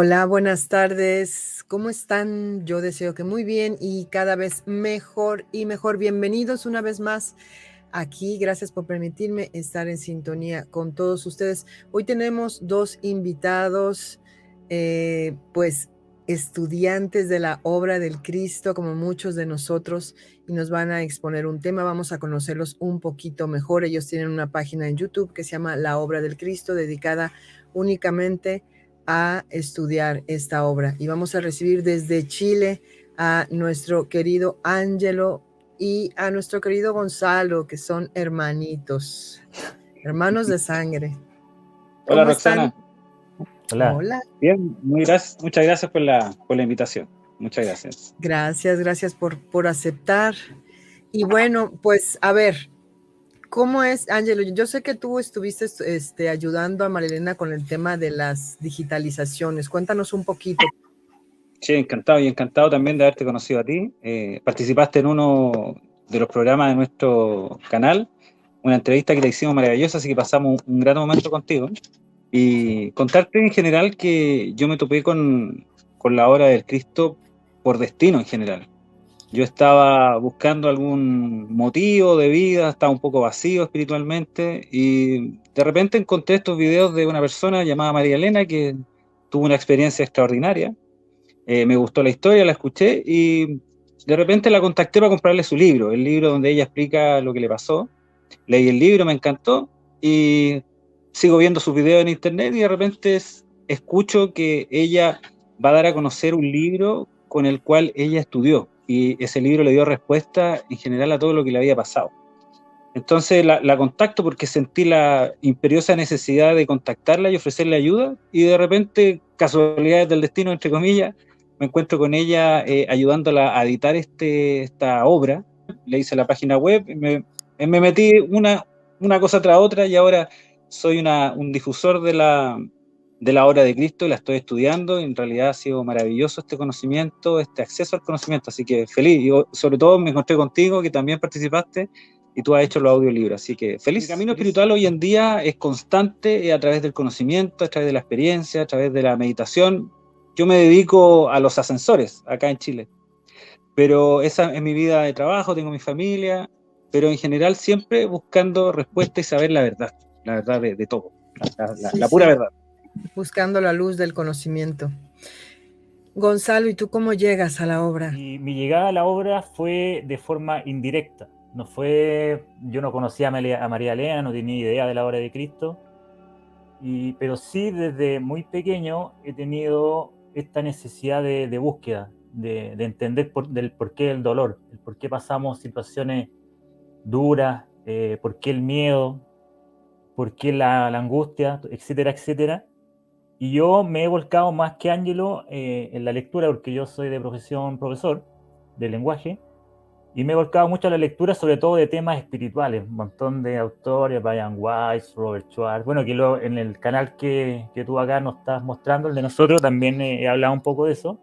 Hola, buenas tardes. ¿Cómo están? Yo deseo que muy bien y cada vez mejor y mejor. Bienvenidos una vez más aquí. Gracias por permitirme estar en sintonía con todos ustedes. Hoy tenemos dos invitados, pues estudiantes de la obra del Cristo, como muchos de nosotros, y nos van a exponer un tema. Vamos a conocerlos un poquito mejor. Ellos tienen una página en YouTube que se llama La Obra del Cristo, dedicada únicamente a estudiar esta obra. Y vamos a recibir desde Chile a nuestro querido Ángelo y a nuestro querido Gonzalo, que son hermanitos, hermanos de sangre. Hola ¿Cómo están? Roxana, Hola. Hola. bien, muchas gracias por la invitación, muchas gracias. Gracias por aceptar. Y bueno, pues a ver, ¿cómo es, Ángelo? Yo sé que tú estuviste ayudando a Marilena con el tema de las digitalizaciones. Cuéntanos un poquito. Sí, encantado y encantado también de haberte conocido a ti. Participaste en uno de los programas de nuestro canal, una entrevista que te hicimos maravillosa, así que pasamos un gran momento contigo. Y contarte en general que yo me topé con la obra del Cristo por destino en general. Yo estaba buscando algún motivo de vida, estaba un poco vacío espiritualmente y de repente encontré estos videos de una persona llamada María Elena que tuvo una experiencia extraordinaria. Me gustó la historia, la escuché y de repente la contacté para comprarle su libro, el libro donde ella explica lo que le pasó. Leí el libro, me encantó y sigo viendo sus videos en internet y de repente escucho que ella va a dar a conocer un libro con el cual ella estudió y ese libro le dio respuesta en general a todo lo que le había pasado. Entonces la contacto porque sentí la imperiosa necesidad de contactarla y ofrecerle ayuda y de repente, casualidades del destino, entre comillas, me encuentro con ella ayudándola a editar esta obra. Le hice la página web, me metí una cosa tras otra y ahora soy un difusor de la obra de Cristo y la estoy estudiando. Y en realidad ha sido maravilloso este conocimiento, este acceso al conocimiento, así que feliz. Y sobre todo me encontré contigo, que también participaste y tú has hecho los audiolibros, así que feliz. Mi camino espiritual hoy en día es constante, a través del conocimiento, a través de la experiencia, a través de la meditación. Yo me dedico a los ascensores acá en Chile, pero esa es mi vida de trabajo, tengo mi familia, pero en general siempre buscando respuesta y saber la verdad de todo, Sí, la pura sí, verdad. buscando la luz del conocimiento. Gonzalo, ¿y tú cómo llegas a la obra? Y mi llegada a la obra fue de forma indirecta. No fue, yo no conocía a María Elena, no tenía idea de la obra de Cristo, pero sí desde muy pequeño he tenido esta necesidad de búsqueda, de entender del porqué del dolor, el por qué pasamos situaciones duras, por qué el miedo, por qué la angustia, etcétera, etcétera. Y yo me he volcado más que Ángelo en la lectura, porque yo soy de profesión profesor de lenguaje, y me he volcado mucho a la lectura, sobre todo de temas espirituales. Un montón de autores, Brian Weiss, Robert Schwartz. Bueno, que luego en el canal que tú acá nos estás mostrando, el de nosotros, también he hablado un poco de eso.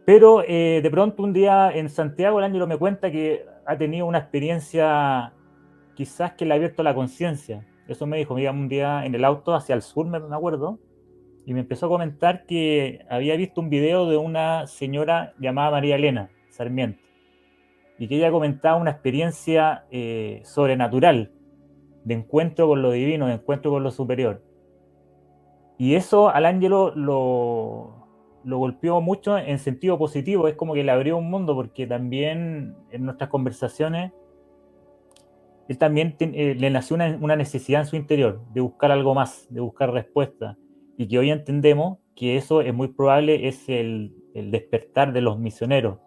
Pero de pronto un día en Santiago, el Ángelo me cuenta que ha tenido una experiencia quizás que le ha abierto la conciencia. Eso me dijo, me iba un día en el auto hacia el sur, me acuerdo, y me empezó a comentar que había visto un video de una señora llamada María Elena Sarmiento y que ella comentaba una experiencia sobrenatural de encuentro con lo divino, de encuentro con lo superior. Y eso al Ángelo lo golpeó mucho en sentido positivo, es como que le abrió un mundo, porque también en nuestras conversaciones él también le nació una necesidad en su interior de buscar algo más, de buscar respuestas, y que hoy entendemos que eso es muy probable, es el despertar de los misioneros,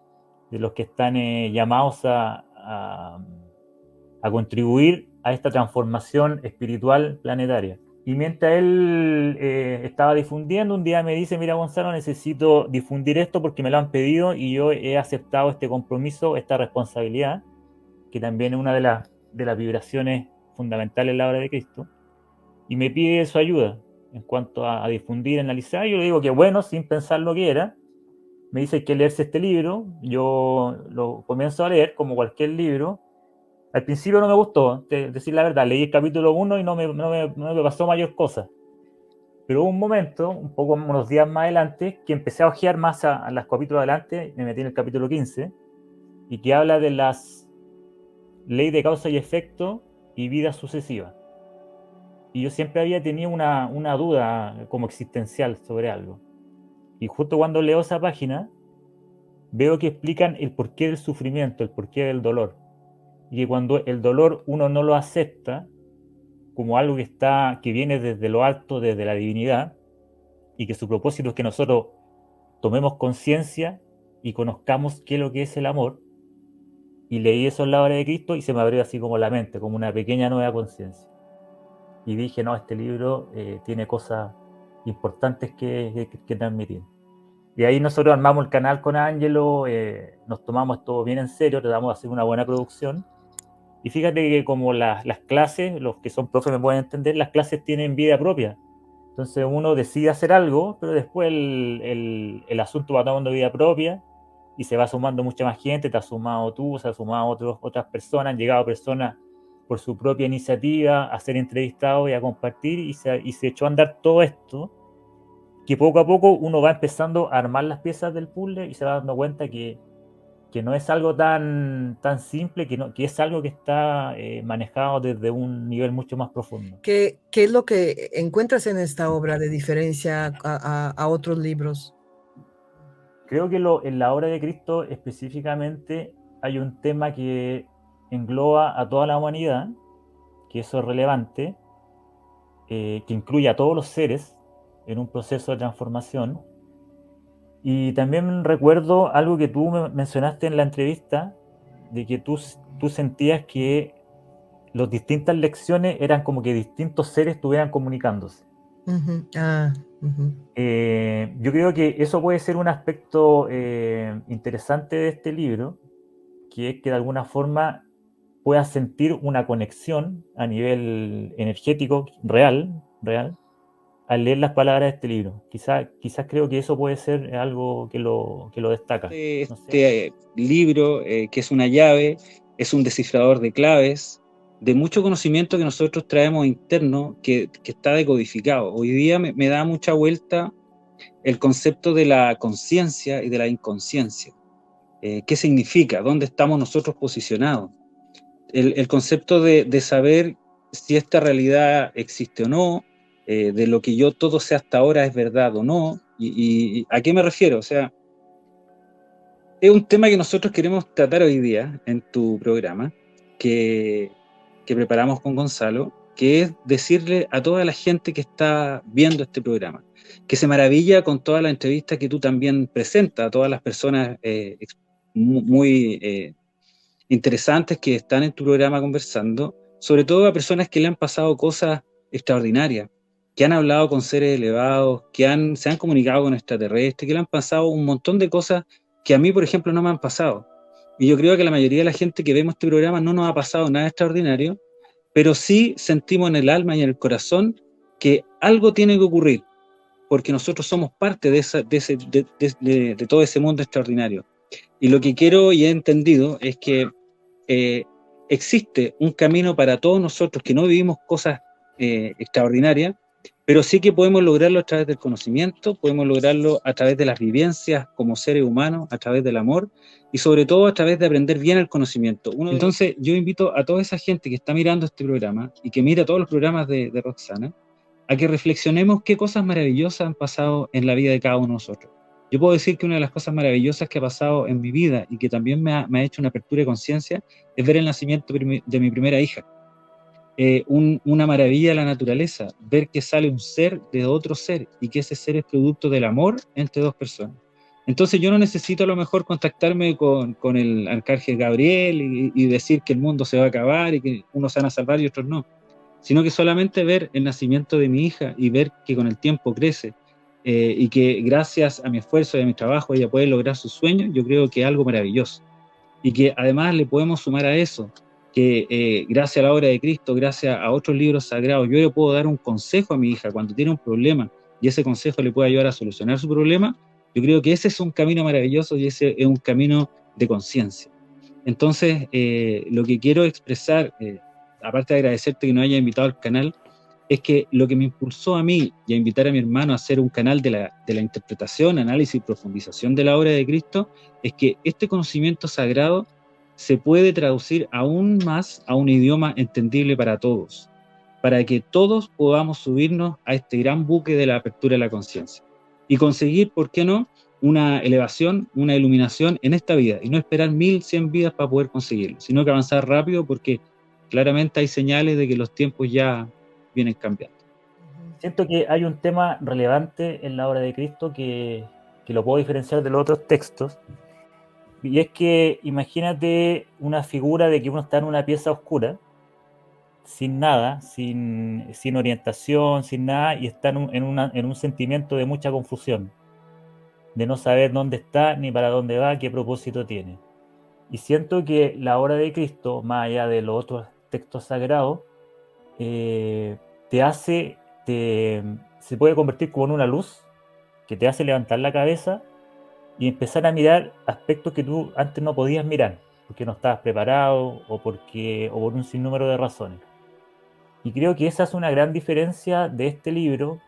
de los que están llamados a contribuir a esta transformación espiritual planetaria. Y mientras él estaba difundiendo, un día me dice, mira Gonzalo, necesito difundir esto porque me lo han pedido y yo he aceptado este compromiso, esta responsabilidad, que también es una de las vibraciones fundamentales en la obra de Cristo, y me pide su ayuda en cuanto a difundir, analizar. Yo le digo que bueno, sin pensar lo que era. Me dice que leerse este libro, yo lo comienzo a leer como cualquier libro. Al principio no me gustó, decir la verdad, leí el capítulo 1 y no me pasó mayor cosa. Pero hubo un momento, unos días más adelante, que empecé a ojear más a los capítulos adelante, me metí en el capítulo 15, y que habla de las leyes de causa y efecto y vida sucesiva. Y yo siempre había tenido una duda como existencial sobre algo. Y justo cuando leo esa página, veo que explican el porqué del sufrimiento, el porqué del dolor. Y que cuando el dolor uno no lo acepta como algo que viene desde lo alto, desde la divinidad, y que su propósito es que nosotros tomemos conciencia y conozcamos qué es lo que es el amor. Y leí eso en la obra de Cristo y se me abrió así como la mente, como una pequeña nueva conciencia. Y dije, no, este libro tiene cosas importantes que transmitir. Y ahí nosotros armamos el canal con Ángelo, nos tomamos esto bien en serio, tratamos de hacer una buena producción. Y fíjate que como las clases, los que son profes me pueden entender, las clases tienen vida propia. Entonces uno decide hacer algo, pero después el asunto va tomando vida propia y se va sumando mucha más gente, te has sumado tú, se han sumado otras personas, han llegado personas por su propia iniciativa a ser entrevistados y a compartir, y se echó a andar todo esto, que poco a poco uno va empezando a armar las piezas del puzzle y se va dando cuenta que no es algo tan simple, que es algo que está manejado desde un nivel mucho más profundo. ¿Qué es lo que encuentras en esta obra de diferencia a otros libros? Creo que en la obra de Cristo específicamente hay un tema que engloba a toda la humanidad, que eso es relevante, que incluye a todos los seres en un proceso de transformación. Y también recuerdo algo que tú mencionaste en la entrevista, de que tú sentías que las distintas lecciones eran como que distintos seres estuvieran comunicándose. Uh-huh. Yo creo que eso puede ser un aspecto interesante de este libro, que es que de alguna forma puedas sentir una conexión a nivel energético real, al leer las palabras de este libro. Quizás creo que eso puede ser algo que lo destaca. Este libro, que es una llave, es un descifrador de claves, de mucho conocimiento que nosotros traemos interno, que está decodificado. Hoy día me da mucha vuelta el concepto de la conciencia y de la inconsciencia. ¿Qué significa? ¿Dónde estamos nosotros posicionados? El concepto de saber si esta realidad existe o no, de lo que yo todo sé hasta ahora es verdad o no, y ¿a qué me refiero? O sea, es un tema que nosotros queremos tratar hoy día en tu programa, que preparamos con Gonzalo, que es decirle a toda la gente que está viendo este programa, que se maravilla con todas las entrevistas que tú también presentas, a todas las personas muy interesantes que están en tu programa conversando, sobre todo a personas que le han pasado cosas extraordinarias, que han hablado con seres elevados, que se han comunicado con extraterrestres, que le han pasado un montón de cosas que a mí, por ejemplo, no me han pasado. Y yo creo que la mayoría de la gente que vemos este programa no nos ha pasado nada extraordinario, pero sí sentimos en el alma y en el corazón que algo tiene que ocurrir, porque nosotros somos parte de todo ese mundo extraordinario. Y lo que quiero y he entendido es que existe un camino para todos nosotros que no vivimos cosas extraordinarias, pero sí que podemos lograrlo a través del conocimiento, podemos lograrlo a través de las vivencias como seres humanos, a través del amor y sobre todo a través de aprender bien el conocimiento. Entonces yo invito a toda esa gente que está mirando este programa y que mira todos los programas de Roxana, a que reflexionemos qué cosas maravillosas han pasado en la vida de cada uno de nosotros. Yo puedo decir que una de las cosas maravillosas que ha pasado en mi vida y que también me ha hecho una apertura de conciencia es ver el nacimiento de mi primera hija. Una maravilla de la naturaleza, ver que sale un ser de otro ser y que ese ser es producto del amor entre dos personas. Entonces yo no necesito a lo mejor contactarme con el arcángel Gabriel y decir que el mundo se va a acabar y que unos se van a salvar y otros no, sino que solamente ver el nacimiento de mi hija y ver que con el tiempo crece, y que gracias a mi esfuerzo y a mi trabajo ella puede lograr sus sueños, yo creo que es algo maravilloso. Y que además le podemos sumar a eso, que gracias a la obra de Cristo, gracias a otros libros sagrados, yo le puedo dar un consejo a mi hija cuando tiene un problema y ese consejo le puede ayudar a solucionar su problema. Yo creo que ese es un camino maravilloso y ese es un camino de conciencia. Entonces, lo que quiero expresar, aparte de agradecerte que nos hayas invitado al canal, es que lo que me impulsó a mí y a invitar a mi hermano a hacer un canal de la interpretación, análisis y profundización de la obra de Cristo, es que este conocimiento sagrado se puede traducir aún más a un idioma entendible para todos, para que todos podamos subirnos a este gran buque de la apertura de la conciencia y conseguir, ¿por qué no?, una elevación, una iluminación en esta vida, y no esperar 1100 vidas para poder conseguirlo, sino que avanzar rápido, porque claramente hay señales de que los tiempos ya vienen cambiando. Siento que hay un tema relevante en la obra de Cristo que lo puedo diferenciar de los otros textos, y es que imagínate una figura de que uno está en una pieza oscura, sin nada, sin orientación, sin nada, y está en un sentimiento de mucha confusión, de no saber dónde está, ni para dónde va, qué propósito tiene. Y siento que la obra de Cristo, más allá de los otros textos sagrados, se puede convertir como en una luz que te hace levantar la cabeza y empezar a mirar aspectos que tú antes no podías mirar, porque no estabas preparado o por un sinnúmero de razones. Y creo que esa es una gran diferencia de este libro,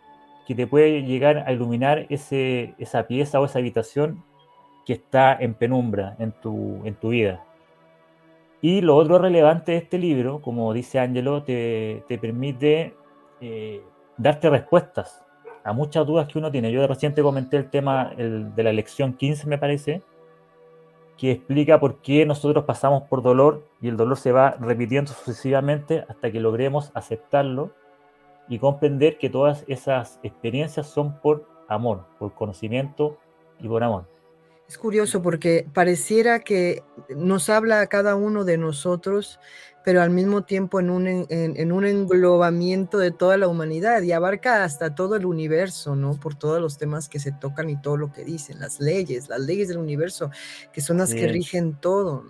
que te puede llegar a iluminar esa pieza o esa habitación que está en penumbra en tu vida. Y lo otro relevante de este libro, como dice Angelo, te permite darte respuestas a muchas dudas que uno tiene. Yo de reciente comenté el tema de la lección 15, me parece, que explica por qué nosotros pasamos por dolor y el dolor se va repitiendo sucesivamente hasta que logremos aceptarlo y comprender que todas esas experiencias son por amor, por conocimiento y por amor. Es curioso porque pareciera que nos habla a cada uno de nosotros, pero al mismo tiempo en un englobamiento de toda la humanidad, y abarca hasta todo el universo, ¿no? Por todos los temas que se tocan y todo lo que dicen, las leyes del universo, que son las que rigen todo.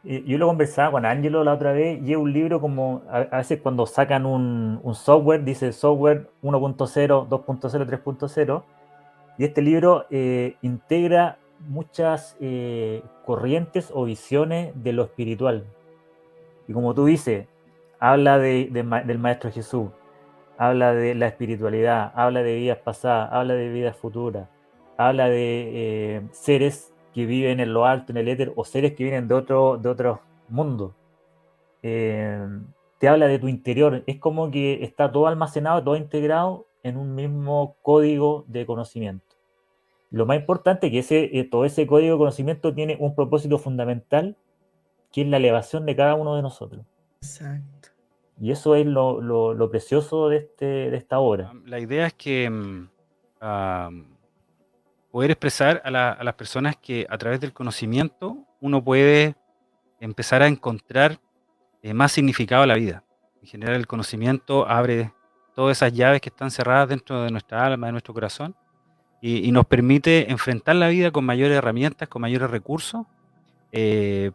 Yo lo conversaba con Angelo la otra vez, y es un libro como, a veces cuando sacan un software, dice software 1.0, 2.0, 3.0, y este libro integra muchas corrientes o visiones de lo espiritual. Y como tú dices, habla del Maestro Jesús, habla de la espiritualidad, habla de vidas pasadas, habla de vidas futuras, habla de seres que viven en lo alto, en el éter, o seres que vienen de otros mundos. Te habla de tu interior. Es como que está todo almacenado, todo integrado en un mismo código de conocimiento. Lo más importante es que todo ese código de conocimiento tiene un propósito fundamental, que es la elevación de cada uno de nosotros. Exacto. Y eso es lo precioso de esta obra. La idea es que poder expresar a las personas que a través del conocimiento uno puede empezar a encontrar más significado a la vida. En general, el conocimiento abre todas esas llaves que están cerradas dentro de nuestra alma, de nuestro corazón, y nos permite enfrentar la vida con mayores herramientas, con mayores recursos,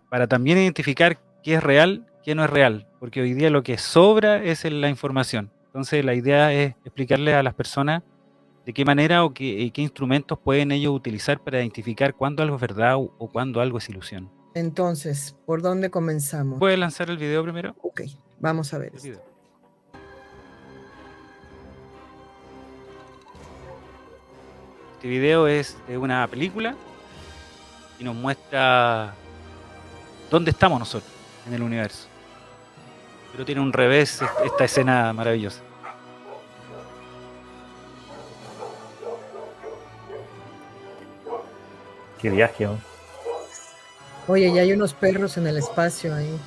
para también identificar qué es real, qué no es real, porque hoy día lo que sobra es la información. Entonces la idea es explicarle a las personas de qué manera o qué instrumentos pueden ellos utilizar para identificar cuándo algo es verdad o cuándo algo es ilusión. Entonces, ¿por dónde comenzamos? ¿Puedes lanzar el video primero? Ok, vamos a ver esto. Este video es de una película y nos muestra dónde estamos nosotros en el universo. Pero tiene un revés esta escena maravillosa. Qué viaje, ¿no? Oye, ya hay unos perros en el espacio ahí.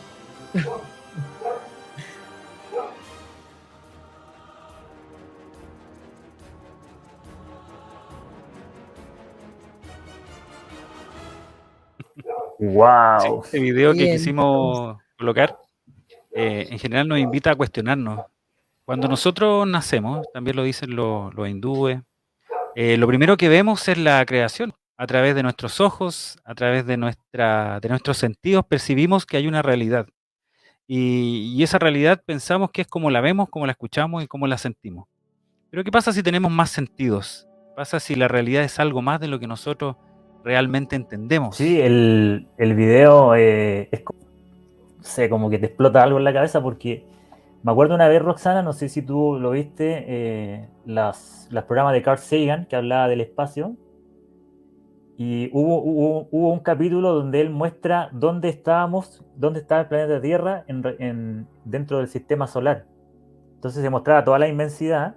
¡Wow! Sí, este video que Bien. quisimos colocar en general nos invita a cuestionarnos. Cuando nosotros nacemos, también lo dicen los hindúes, lo primero que vemos es la creación. A través de nuestros ojos, a través de nuestros sentidos, percibimos que hay una realidad. Y esa realidad pensamos que es como la vemos, como la escuchamos y como la sentimos. Pero ¿qué pasa si tenemos más sentidos? ¿Qué pasa si la realidad es algo más de lo que nosotros realmente entendemos? Sí, el video es como, no sé, como que te explota algo en la cabeza, porque Me acuerdo una vez, Roxana, no sé si tú lo viste, los programas de Carl Sagan que hablaba del espacio, y hubo un capítulo donde él muestra dónde estábamos, dónde estaba el planeta Tierra dentro del sistema solar. Entonces se mostraba toda la inmensidad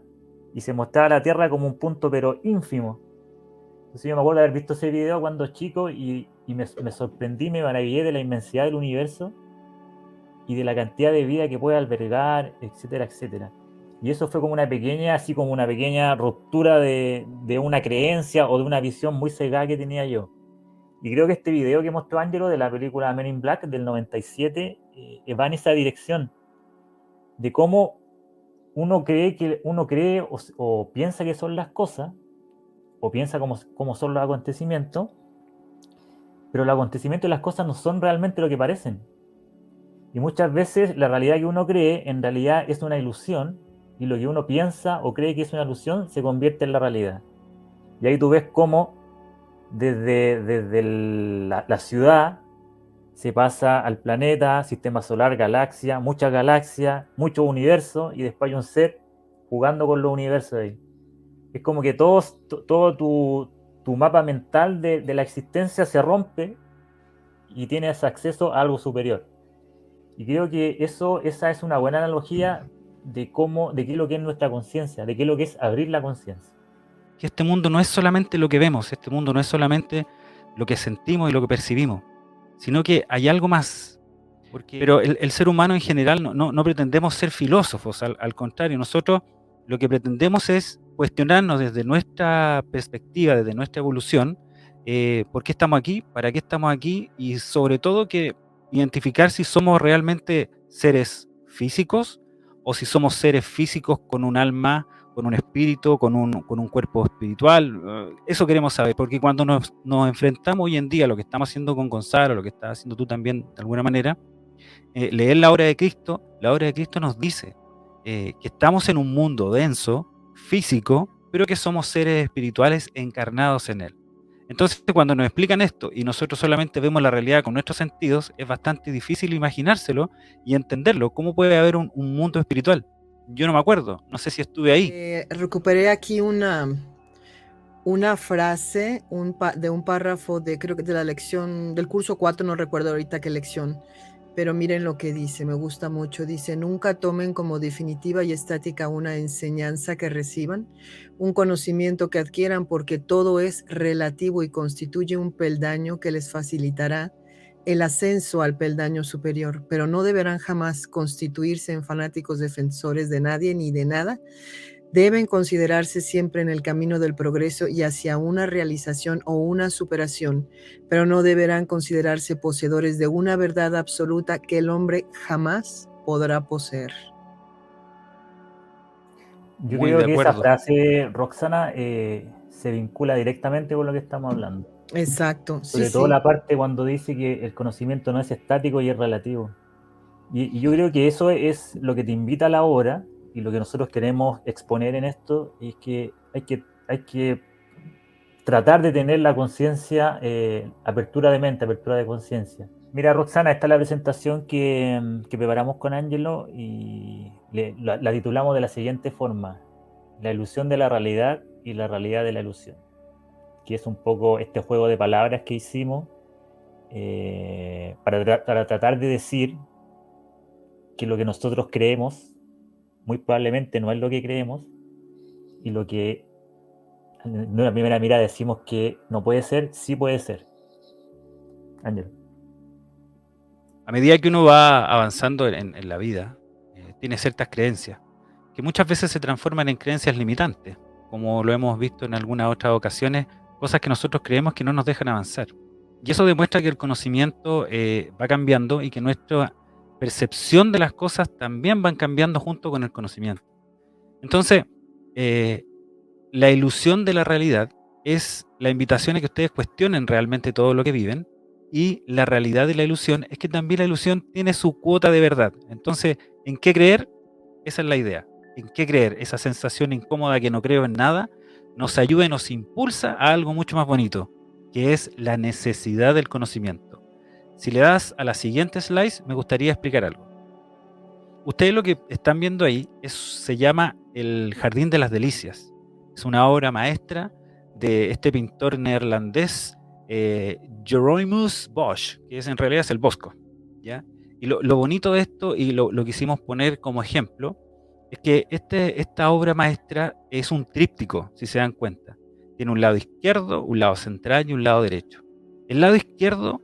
y se mostraba la Tierra como un punto pero ínfimo. Entonces yo me acuerdo de haber visto ese video cuando chico y me sorprendí, me maravillé de la inmensidad del universo y de la cantidad de vida que puede albergar, etcétera, etcétera. Y eso fue como una pequeña ruptura de una creencia o de una visión muy cegada que tenía yo. Y creo que este video que mostró Angelo de la película Men in Black del 97 va en esa dirección de cómo uno cree o piensa que son las cosas, o piensa cómo son los acontecimientos, pero los acontecimientos y las cosas no son realmente lo que parecen. Y muchas veces la realidad que uno cree en realidad es una ilusión, y lo que uno piensa o cree que es una ilusión se convierte en la realidad. Y ahí tú ves cómo desde la ciudad se pasa al planeta, sistema solar, galaxia, muchas galaxias, mucho universo, y después hay un ser jugando con los universos ahí. Es como que todo tu mapa mental de la existencia se rompe y tienes acceso a algo superior. Y creo que esa es una buena analogía de qué es lo que es nuestra conciencia, de qué es lo que es abrir la conciencia. Que este mundo no es solamente lo que vemos, este mundo no es solamente lo que sentimos y lo que percibimos, sino que hay algo más. Pero el ser humano en general no pretendemos ser filósofos, al contrario, nosotros lo que pretendemos es cuestionarnos desde nuestra perspectiva, desde nuestra evolución, por qué estamos aquí, para qué estamos aquí, y sobre todo que identificar si somos realmente seres físicos o si somos seres físicos con un alma, con un espíritu, con un cuerpo espiritual. Eso queremos saber, porque cuando nos enfrentamos hoy en día a lo que estamos haciendo con Gonzalo, lo que estás haciendo tú también de alguna manera, leer la obra de Cristo nos dice que estamos en un mundo denso, físico, pero que somos seres espirituales encarnados en él. Entonces, cuando nos explican esto y nosotros solamente vemos la realidad con nuestros sentidos, es bastante difícil imaginárselo y entenderlo. ¿Cómo puede haber un mundo espiritual? Yo no me acuerdo, no sé si estuve ahí. Recuperé aquí una frase de un párrafo creo que de la lección del curso 4, no recuerdo ahorita qué lección, pero miren lo que dice, me gusta mucho. Dice: nunca tomen como definitiva y estática una enseñanza que reciban, un conocimiento que adquieran, porque todo es relativo y constituye un peldaño que les facilitará el ascenso al peldaño superior, pero no deberán jamás constituirse en fanáticos defensores de nadie ni de nada. Deben considerarse siempre en el camino del progreso y hacia una realización o una superación, pero no deberán considerarse poseedores de una verdad absoluta que el hombre jamás podrá poseer. Yo creo que esa frase, Roxana, se vincula directamente con lo que estamos hablando. Exacto. Sobre todo la parte cuando dice que el conocimiento no es estático y es relativo. Y yo creo que eso es lo que te invita a la obra, y lo que nosotros queremos exponer en esto es que hay que tratar de tener la conciencia, apertura de mente, apertura de conciencia. Mira, Roxana, esta es la presentación que preparamos con Angelo y la titulamos de la siguiente forma: la ilusión de la realidad y la realidad de la ilusión, que es un poco este juego de palabras que hicimos para tratar de decir que lo que nosotros creemos muy probablemente no es lo que creemos, y lo que en una primera mirada decimos que no puede ser, sí puede ser. Ángel. A medida que uno va avanzando en la vida, tiene ciertas creencias que muchas veces se transforman en creencias limitantes, como lo hemos visto en algunas otras ocasiones, cosas que nosotros creemos que no nos dejan avanzar. Y eso demuestra que el conocimiento va cambiando y que nuestra percepción de las cosas también van cambiando junto con el conocimiento. Entonces, la ilusión de la realidad es la invitación a que ustedes cuestionen realmente todo lo que viven, y la realidad de la ilusión es que también la ilusión tiene su cuota de verdad. Entonces, ¿en qué creer? Esa es la idea. ¿En qué creer? Esa sensación incómoda que no creo en nada nos ayuda y nos impulsa a algo mucho más bonito, que es la necesidad del conocimiento. Si le das a la siguiente slide, me gustaría explicar algo. Ustedes lo que están viendo ahí se llama El Jardín de las Delicias. Es una obra maestra de este pintor neerlandés, Jeronimus Bosch, que en realidad es el Bosco, ¿ya? Y lo bonito de esto, y lo quisimos poner como ejemplo, es que esta obra maestra es un tríptico, si se dan cuenta. Tiene un lado izquierdo, un lado central y un lado derecho. El lado izquierdo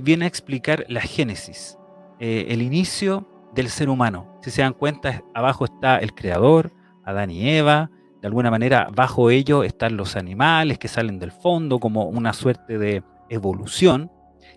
viene a explicar la génesis, el inicio del ser humano. Si se dan cuenta, abajo está el creador, Adán y Eva. De alguna manera, bajo ello están los animales que salen del fondo como una suerte de evolución.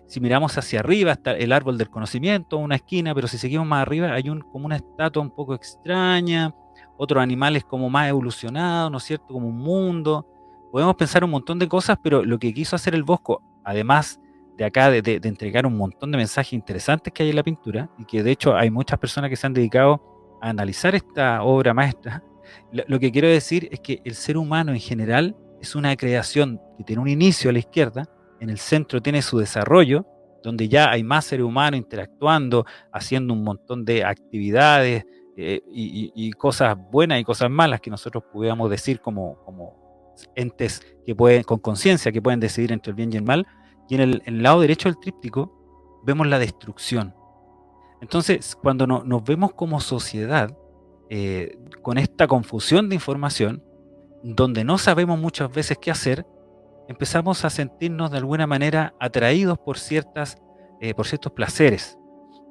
Si miramos hacia arriba está el árbol del conocimiento, una esquina, pero si seguimos más arriba hay como una estatua un poco extraña, otros animales como más evolucionados, ¿no es cierto? Como un mundo. Podemos pensar un montón de cosas, pero lo que quiso hacer el Bosco, además de acá de entregar un montón de mensajes interesantes que hay en la pintura, y que de hecho hay muchas personas que se han dedicado a analizar esta obra maestra, lo que quiero decir es que el ser humano en general es una creación que tiene un inicio a la izquierda, en el centro tiene su desarrollo, donde ya hay más seres humanos interactuando, haciendo un montón de actividades y cosas buenas y cosas malas que nosotros pudiéramos decir como entes que pueden, con conciencia, que pueden decidir entre el bien y el mal. Y en el lado derecho del tríptico vemos la destrucción. Entonces, cuando nos vemos como sociedad con esta confusión de información, donde no sabemos muchas veces qué hacer, empezamos a sentirnos de alguna manera atraídos por ciertos placeres,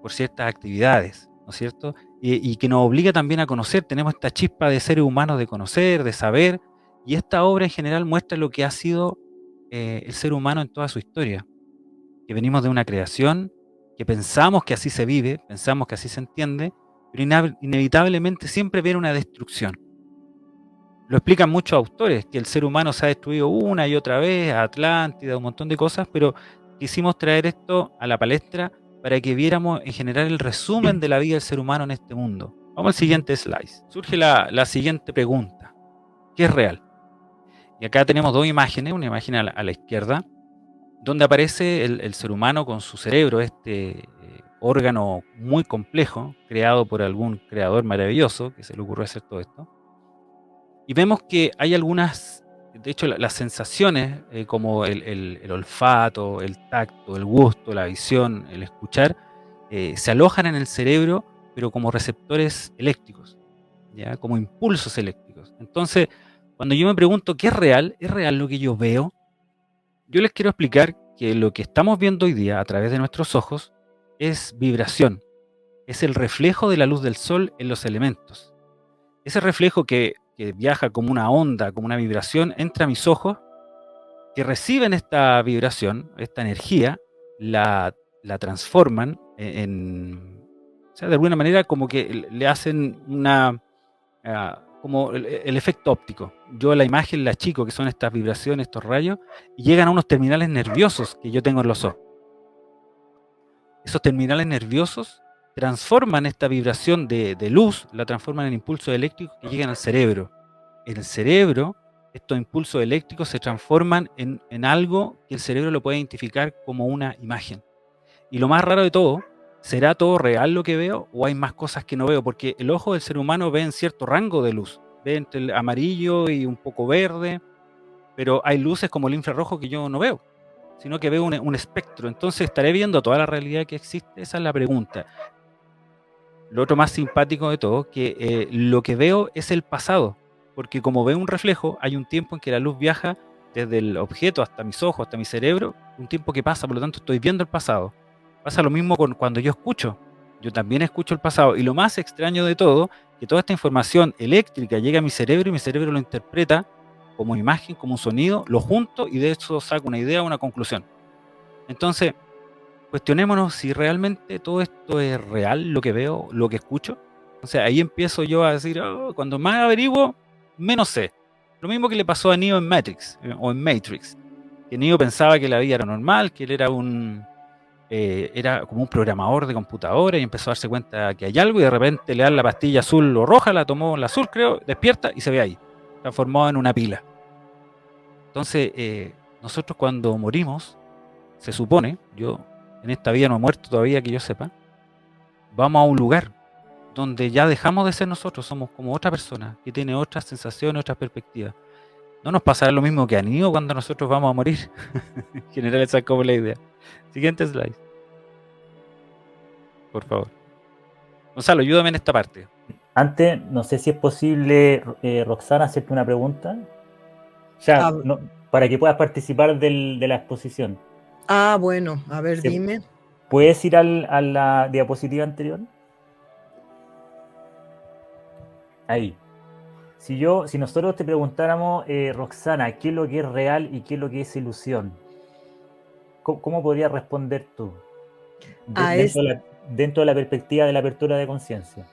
por ciertas actividades, ¿no es cierto? Y que nos obliga también a conocer. Tenemos esta chispa de seres humanos de conocer, de saber, y esta obra en general muestra lo que ha sido el ser humano en toda su historia, que venimos de una creación, que pensamos que así se vive, pensamos que así se entiende, pero inevitablemente siempre viene una destrucción. Lo explican muchos autores, que el ser humano se ha destruido una y otra vez, a Atlántida, un montón de cosas, pero quisimos traer esto a la palestra para que viéramos en general el resumen de la vida del ser humano en este mundo. Vamos al siguiente slide. Surge la siguiente pregunta. ¿Qué es real? Y acá tenemos dos imágenes, una imagen a la izquierda, donde aparece el ser humano con su cerebro, este órgano muy complejo, creado por algún creador maravilloso, que se le ocurrió hacer todo esto. Y vemos que hay algunas, de hecho las sensaciones, como el olfato, el tacto, el gusto, la visión, el escuchar, se alojan en el cerebro, pero como receptores eléctricos, ¿ya? Como impulsos eléctricos. Entonces, cuando yo me pregunto ¿qué es real lo que yo veo? Yo les quiero explicar que lo que estamos viendo hoy día a través de nuestros ojos es vibración, es el reflejo de la luz del sol en los elementos. Ese reflejo que viaja como una onda, como una vibración, entra a mis ojos, que reciben esta vibración, esta energía, la transforman o sea, de alguna manera como que le hacen como el efecto óptico. Yo la imagen la achico, que son estas vibraciones, estos rayos, y llegan a unos terminales nerviosos que yo tengo en los ojos. Esos terminales nerviosos transforman esta vibración de luz, la transforman en impulsos eléctricos que llegan al cerebro. En el cerebro, estos impulsos eléctricos se transforman en algo que el cerebro lo puede identificar como una imagen. Y lo más raro de todo, ¿será todo real lo que veo o hay más cosas que no veo? Porque el ojo del ser humano ve en cierto rango de luz, ve entre el amarillo y un poco verde, pero hay luces como el infrarrojo que yo no veo, sino que veo un espectro. Entonces, ¿estaré viendo toda la realidad que existe? Esa es la pregunta. Lo otro más simpático de todo, que lo que veo es el pasado, porque como veo un reflejo, hay un tiempo en que la luz viaja desde el objeto hasta mis ojos, hasta mi cerebro, un tiempo que pasa, por lo tanto estoy viendo el pasado. Pasa lo mismo cuando yo escucho. Yo también escucho el pasado. Y lo más extraño de todo, que toda esta información eléctrica llega a mi cerebro y mi cerebro lo interpreta como imagen, como un sonido, lo junto y de eso saco una idea, una conclusión. Entonces, cuestionémonos si realmente todo esto es real, lo que veo, lo que escucho. O sea, ahí empiezo yo a decir, cuando más averiguo, menos sé. Lo mismo que le pasó a Neo en Matrix, o en Matrix. Que Neo pensaba que la vida era normal, que él era era como un programador de computadora y empezó a darse cuenta que hay algo y de repente le dan la pastilla azul o roja, la tomó la azul creo, despierta y se ve ahí, transformado en una pila. Entonces, nosotros cuando morimos, se supone, yo en esta vida no he muerto todavía que yo sepa, vamos a un lugar donde ya dejamos de ser nosotros, somos como otra persona que tiene otras sensaciones, otras perspectivas. ¿No nos pasará lo mismo que a Neo cuando nosotros vamos a morir? En general, esa es como la idea. Siguiente slide, por favor. Gonzalo, ayúdame en esta parte. Antes, no sé si es posible, Roxana, hacerte una pregunta. O sea, para que puedas participar de la exposición. Bueno, a ver, dime. ¿Puedes ir a la diapositiva anterior? Ahí. Si nosotros te preguntáramos, Roxana, ¿qué es lo que es real y qué es lo que es ilusión? ¿Cómo podrías responder tú? Dentro de la perspectiva de la apertura de conciencia.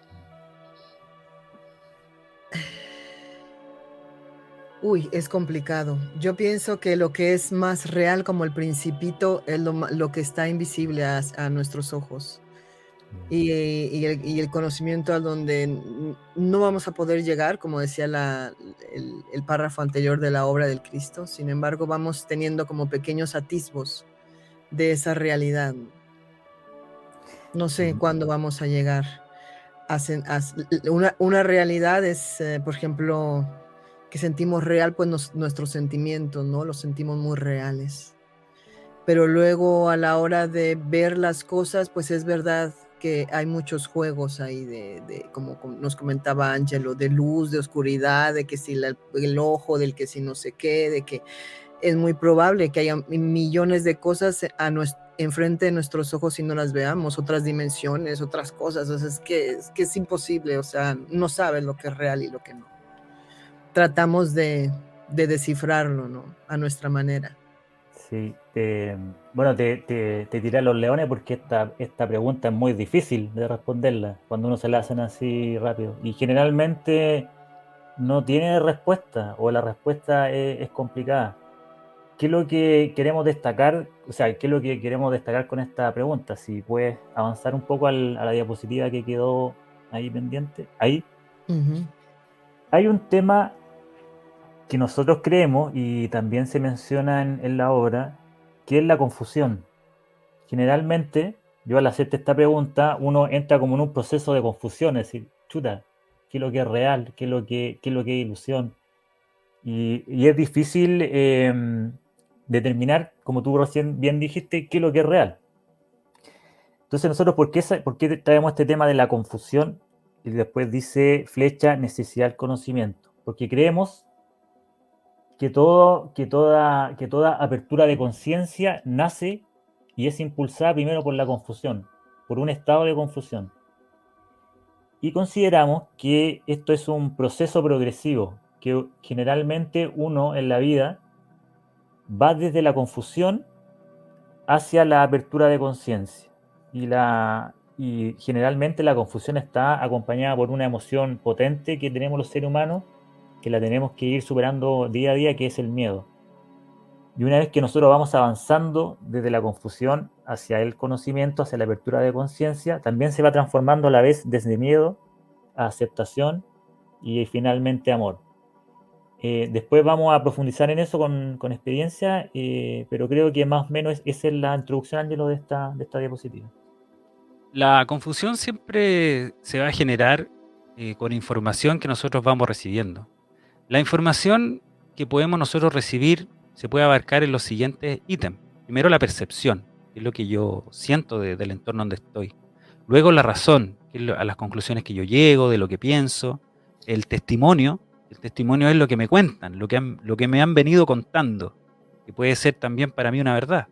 Uy, es complicado. Yo pienso que lo que es más real, como el principito, es lo que está invisible a nuestros ojos. Y el conocimiento a donde no vamos a poder llegar, como decía el párrafo anterior de la obra del Cristo. Sin embargo, vamos teniendo como pequeños atisbos de esa realidad. No sé cuándo vamos a llegar. Una realidad es, por ejemplo, que sentimos real, pues nuestros sentimientos, ¿no? Los sentimos muy reales. Pero luego a la hora de ver las cosas, pues es verdad que hay muchos juegos ahí como nos comentaba Ángelo, de luz, de oscuridad, de que si el ojo, del que si no sé qué, de que es muy probable que haya millones de cosas enfrente de nuestros ojos y no las veamos, otras dimensiones, otras cosas. O sea, es que es imposible, o sea, no sabes lo que es real y lo que no. Tratamos de descifrarlo, ¿no? A nuestra manera. Sí, bueno, te tiré a los leones porque esta pregunta es muy difícil de responderla cuando uno se la hacen así rápido. Y generalmente no tiene respuesta o la respuesta es complicada. ¿Qué es lo que queremos destacar? O sea, ¿qué es lo que queremos destacar con esta pregunta? Si puedes avanzar un poco a la diapositiva que quedó ahí pendiente. Ahí. Hay un tema que nosotros creemos, y también se menciona en la obra, que es la confusión. Generalmente, yo al hacerte esta pregunta, uno entra como en un proceso de confusión, es decir, chuta, ¿qué es lo que es real? ¿Qué es lo que es ilusión? Y es difícil determinar, como tú recién bien dijiste, qué es lo que es real. Entonces nosotros, ¿por qué traemos este tema de la confusión? Y después dice flecha, necesidad del conocimiento. Porque creemos que toda apertura de conciencia nace y es impulsada primero por la confusión, por un estado de confusión. Y consideramos que esto es un proceso progresivo, que generalmente uno en la vida va desde la confusión hacia la apertura de conciencia. Y generalmente la confusión está acompañada por una emoción potente que tenemos los seres humanos, que la tenemos que ir superando día a día, que es el miedo. Y una vez que nosotros vamos avanzando desde la confusión hacia el conocimiento, hacia la apertura de conciencia, también se va transformando a la vez desde miedo a aceptación y finalmente amor. Después vamos a profundizar en eso con experiencia, pero creo que más o menos esa es la introducción, Ángelo, de esta diapositiva. La confusión siempre se va a generar con información que nosotros vamos recibiendo. La información que podemos nosotros recibir se puede abarcar en los siguientes ítems. Primero, la percepción, que es lo que yo siento del entorno donde estoy. Luego, la razón, que es a las conclusiones que yo llego, de lo que pienso. El testimonio es lo que me cuentan, lo que me han venido contando, que puede ser también para mí una verdad.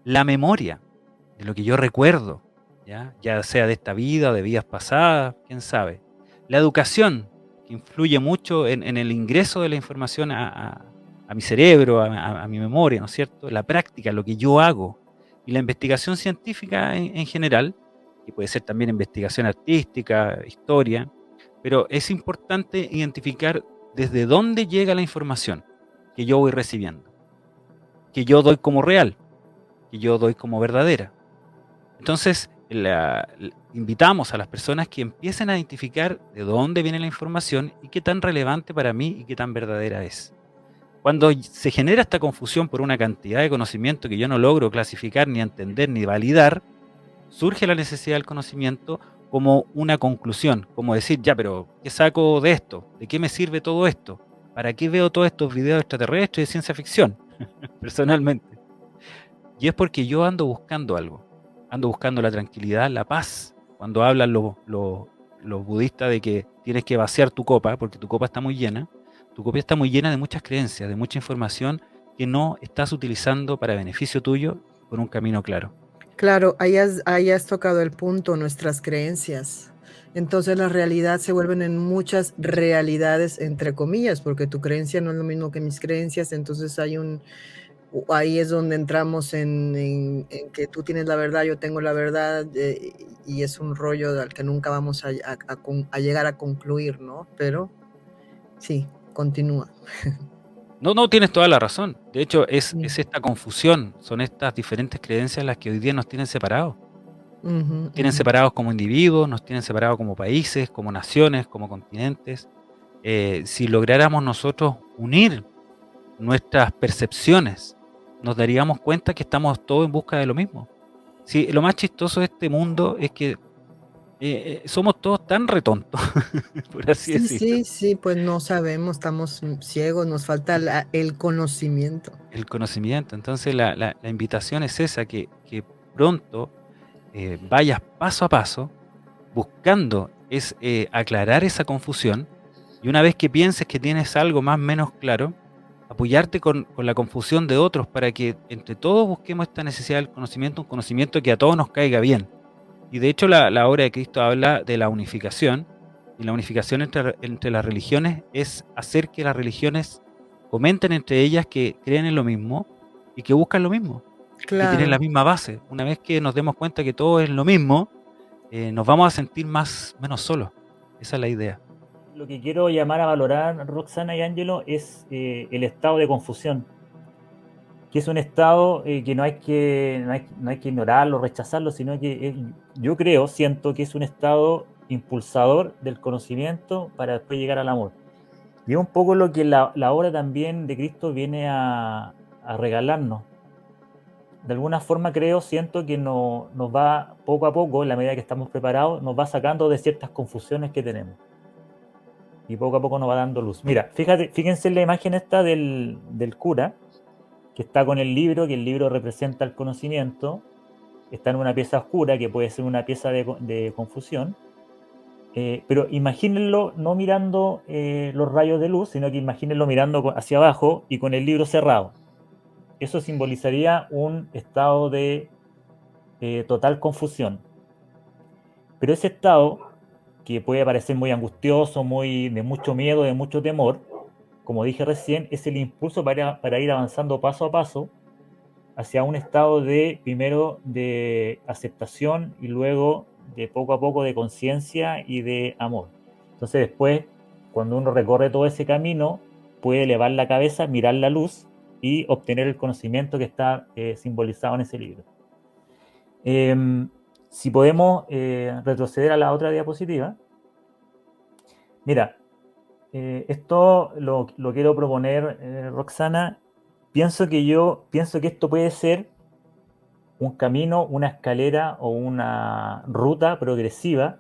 La memoria, de lo que yo recuerdo, ya sea de esta vida o de vidas pasadas, quién sabe. La educación, que influye mucho en el ingreso de la información a mi cerebro, a mi memoria, ¿no es cierto? La práctica, lo que yo hago. Y la investigación científica en general, que puede ser también investigación artística, historia, pero es importante identificar desde dónde llega la información que yo voy recibiendo, que yo doy como real, que yo doy como verdadera. Entonces, invitamos a las personas que empiecen a identificar de dónde viene la información y qué tan relevante para mí y qué tan verdadera es. Cuando se genera esta confusión por una cantidad de conocimiento que yo no logro clasificar, ni entender, ni validar, surge la necesidad del conocimiento como una conclusión, como decir, ya, pero ¿qué saco de esto? ¿De qué me sirve todo esto? ¿Para qué veo todos estos videos extraterrestres de ciencia ficción? Personalmente. Y es porque yo ando buscando algo, ando buscando la tranquilidad, la paz. Cuando hablan los budistas de que tienes que vaciar tu copa, porque tu copa está muy llena, tu copa está muy llena de muchas creencias, de mucha información que no estás utilizando para beneficio tuyo por un camino claro. Claro, ahí has tocado el punto, nuestras creencias. Entonces la realidad se vuelven en muchas realidades, entre comillas, porque tu creencia no es lo mismo que mis creencias, entonces ahí es donde entramos en que tú tienes la verdad, yo tengo la verdad, y es un rollo al que nunca vamos a llegar a concluir, ¿no? Pero sí, continúa. No, tienes toda la razón. De hecho, es Mm. esta confusión, son estas diferentes creencias las que hoy día nos tienen separados. Ujú, Tienen ujú. separados como individuos, nos tienen separados como países, como naciones, como continentes. Si lográramos nosotros unir nuestras percepciones, nos daríamos cuenta que estamos todos en busca de lo mismo. Sí, lo más chistoso de este mundo es que somos todos tan retontos, por así Sí, decirlo. sí, sí, pues no sabemos, estamos ciegos, nos falta el conocimiento. El conocimiento. Entonces la invitación es esa, que pronto vayas paso a paso buscando aclarar esa confusión, y una vez que pienses que tienes algo más o menos claro, apoyarte con la confusión de otros para que entre todos busquemos esta necesidad del conocimiento, un conocimiento que a todos nos caiga bien. Y de hecho la obra de Cristo habla de la unificación, y la unificación entre las religiones es hacer que las religiones comenten entre ellas que creen en lo mismo y que buscan lo mismo, y que tienen la Claro. misma base. Una vez que nos demos cuenta que todo es lo mismo, nos vamos a sentir menos solos. Esa es la idea. Lo que quiero llamar a valorar, Roxana y Angelo, es el estado de confusión, que es un estado que no hay que ignorarlo, rechazarlo, sino que yo siento que es un estado impulsador del conocimiento para después llegar al amor. Y es un poco lo que la obra también de Cristo viene a regalarnos. De alguna forma siento que nos va poco a poco, en la medida que estamos preparados, nos va sacando de ciertas confusiones que tenemos. Y poco a poco nos va dando luz. Mira, fíjense en la imagen esta del cura, que está con el libro, que el libro representa el conocimiento, está en una pieza oscura, que puede ser una pieza de confusión, pero imagínenlo no mirando los rayos de luz, sino que imagínenlo mirando hacia abajo y con el libro cerrado. Eso simbolizaría un estado de total confusión. Pero ese estado, que puede parecer muy angustioso, de mucho miedo, de mucho temor, como dije recién, es el impulso para ir avanzando paso a paso hacia un estado primero de aceptación y luego de poco a poco de conciencia y de amor. Entonces después, cuando uno recorre todo ese camino, puede elevar la cabeza, mirar la luz y obtener el conocimiento que está simbolizado en ese libro. Si podemos retroceder a la otra diapositiva. Mira, esto lo quiero proponer, Roxana. Pienso que esto puede ser un camino, una escalera o una ruta progresiva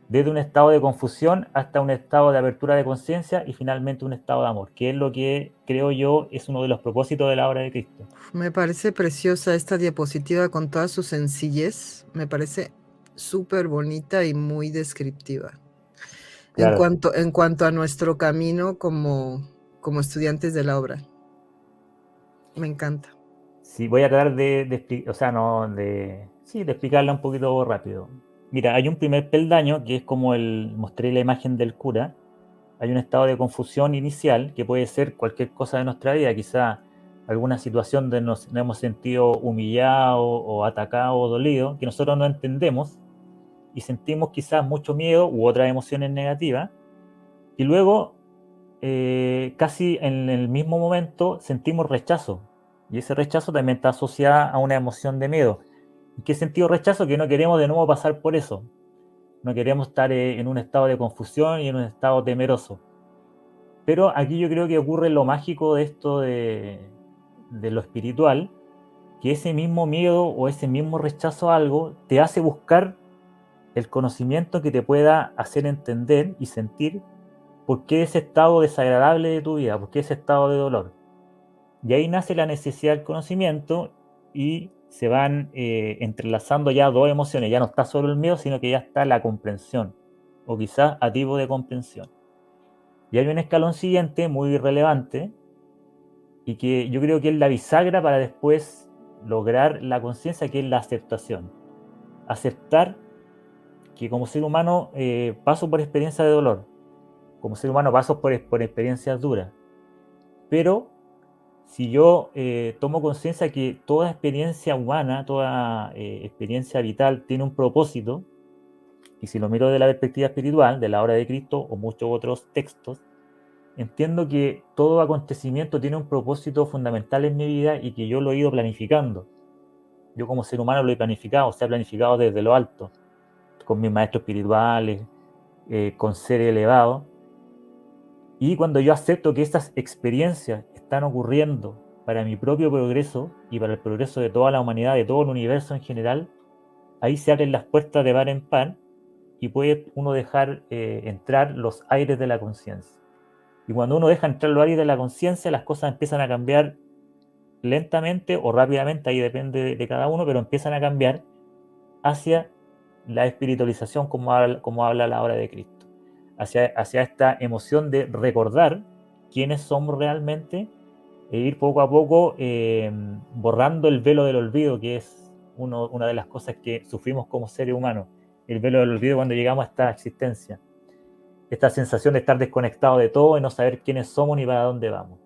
desde un estado de confusión hasta un estado de apertura de conciencia y finalmente un estado de amor, que es lo que creo yo es uno de los propósitos de la obra de Cristo. Me parece preciosa esta diapositiva con toda su sencillez. Me parece súper bonita y muy descriptiva. Claro. En cuanto a nuestro camino como estudiantes de la obra. Me encanta. Sí, voy a tratar de explicarla un poquito rápido. Mira, hay un primer peldaño que es como mostré la imagen del cura. Hay un estado de confusión inicial que puede ser cualquier cosa de nuestra vida, quizá alguna situación donde nos hemos sentido humillados o atacados o dolidos, que nosotros no entendemos y sentimos quizás mucho miedo u otras emociones negativas. Y luego, casi en el mismo momento, sentimos rechazo. Y ese rechazo también está asociado a una emoción de miedo. ¿En qué sentido rechazo? Que no queremos de nuevo pasar por eso. No queremos estar en un estado de confusión y en un estado temeroso. Pero aquí yo creo que ocurre lo mágico de esto de lo espiritual, que ese mismo miedo o ese mismo rechazo a algo te hace buscar el conocimiento que te pueda hacer entender y sentir por qué ese estado desagradable de tu vida, por qué ese estado de dolor. Y ahí nace la necesidad del conocimiento y se van entrelazando ya dos emociones. Ya no está solo el miedo, sino que ya está la comprensión, o quizás atisbo de comprensión. Y hay un escalón siguiente muy relevante y que yo creo que es la bisagra para después lograr la conciencia, que es la aceptación. Aceptar que como ser humano paso por experiencias de dolor, como ser humano paso por experiencias duras, pero si yo tomo conciencia que toda experiencia humana, toda experiencia vital tiene un propósito, y si lo miro desde la perspectiva espiritual, de la obra de Cristo o muchos otros textos, entiendo que todo acontecimiento tiene un propósito fundamental en mi vida y que yo lo he ido planificando. Yo como ser humano lo he planificado, se ha planificado desde lo alto, con mis maestros espirituales, con seres elevados. Y cuando yo acepto que estas experiencias están ocurriendo para mi propio progreso y para el progreso de toda la humanidad, de todo el universo en general, ahí se abren las puertas de par en par y puede uno dejar entrar los aires de la conciencia. Y cuando uno deja entrar los aires de la conciencia, las cosas empiezan a cambiar lentamente o rápidamente, ahí depende de cada uno, pero empiezan a cambiar hacia la espiritualización como habla la obra de Cristo. Hacia esta emoción de recordar quiénes somos realmente e ir poco a poco borrando el velo del olvido, que es una de las cosas que sufrimos como seres humanos, el velo del olvido cuando llegamos a esta existencia, esta sensación de estar desconectado de todo y no saber quiénes somos ni para dónde vamos.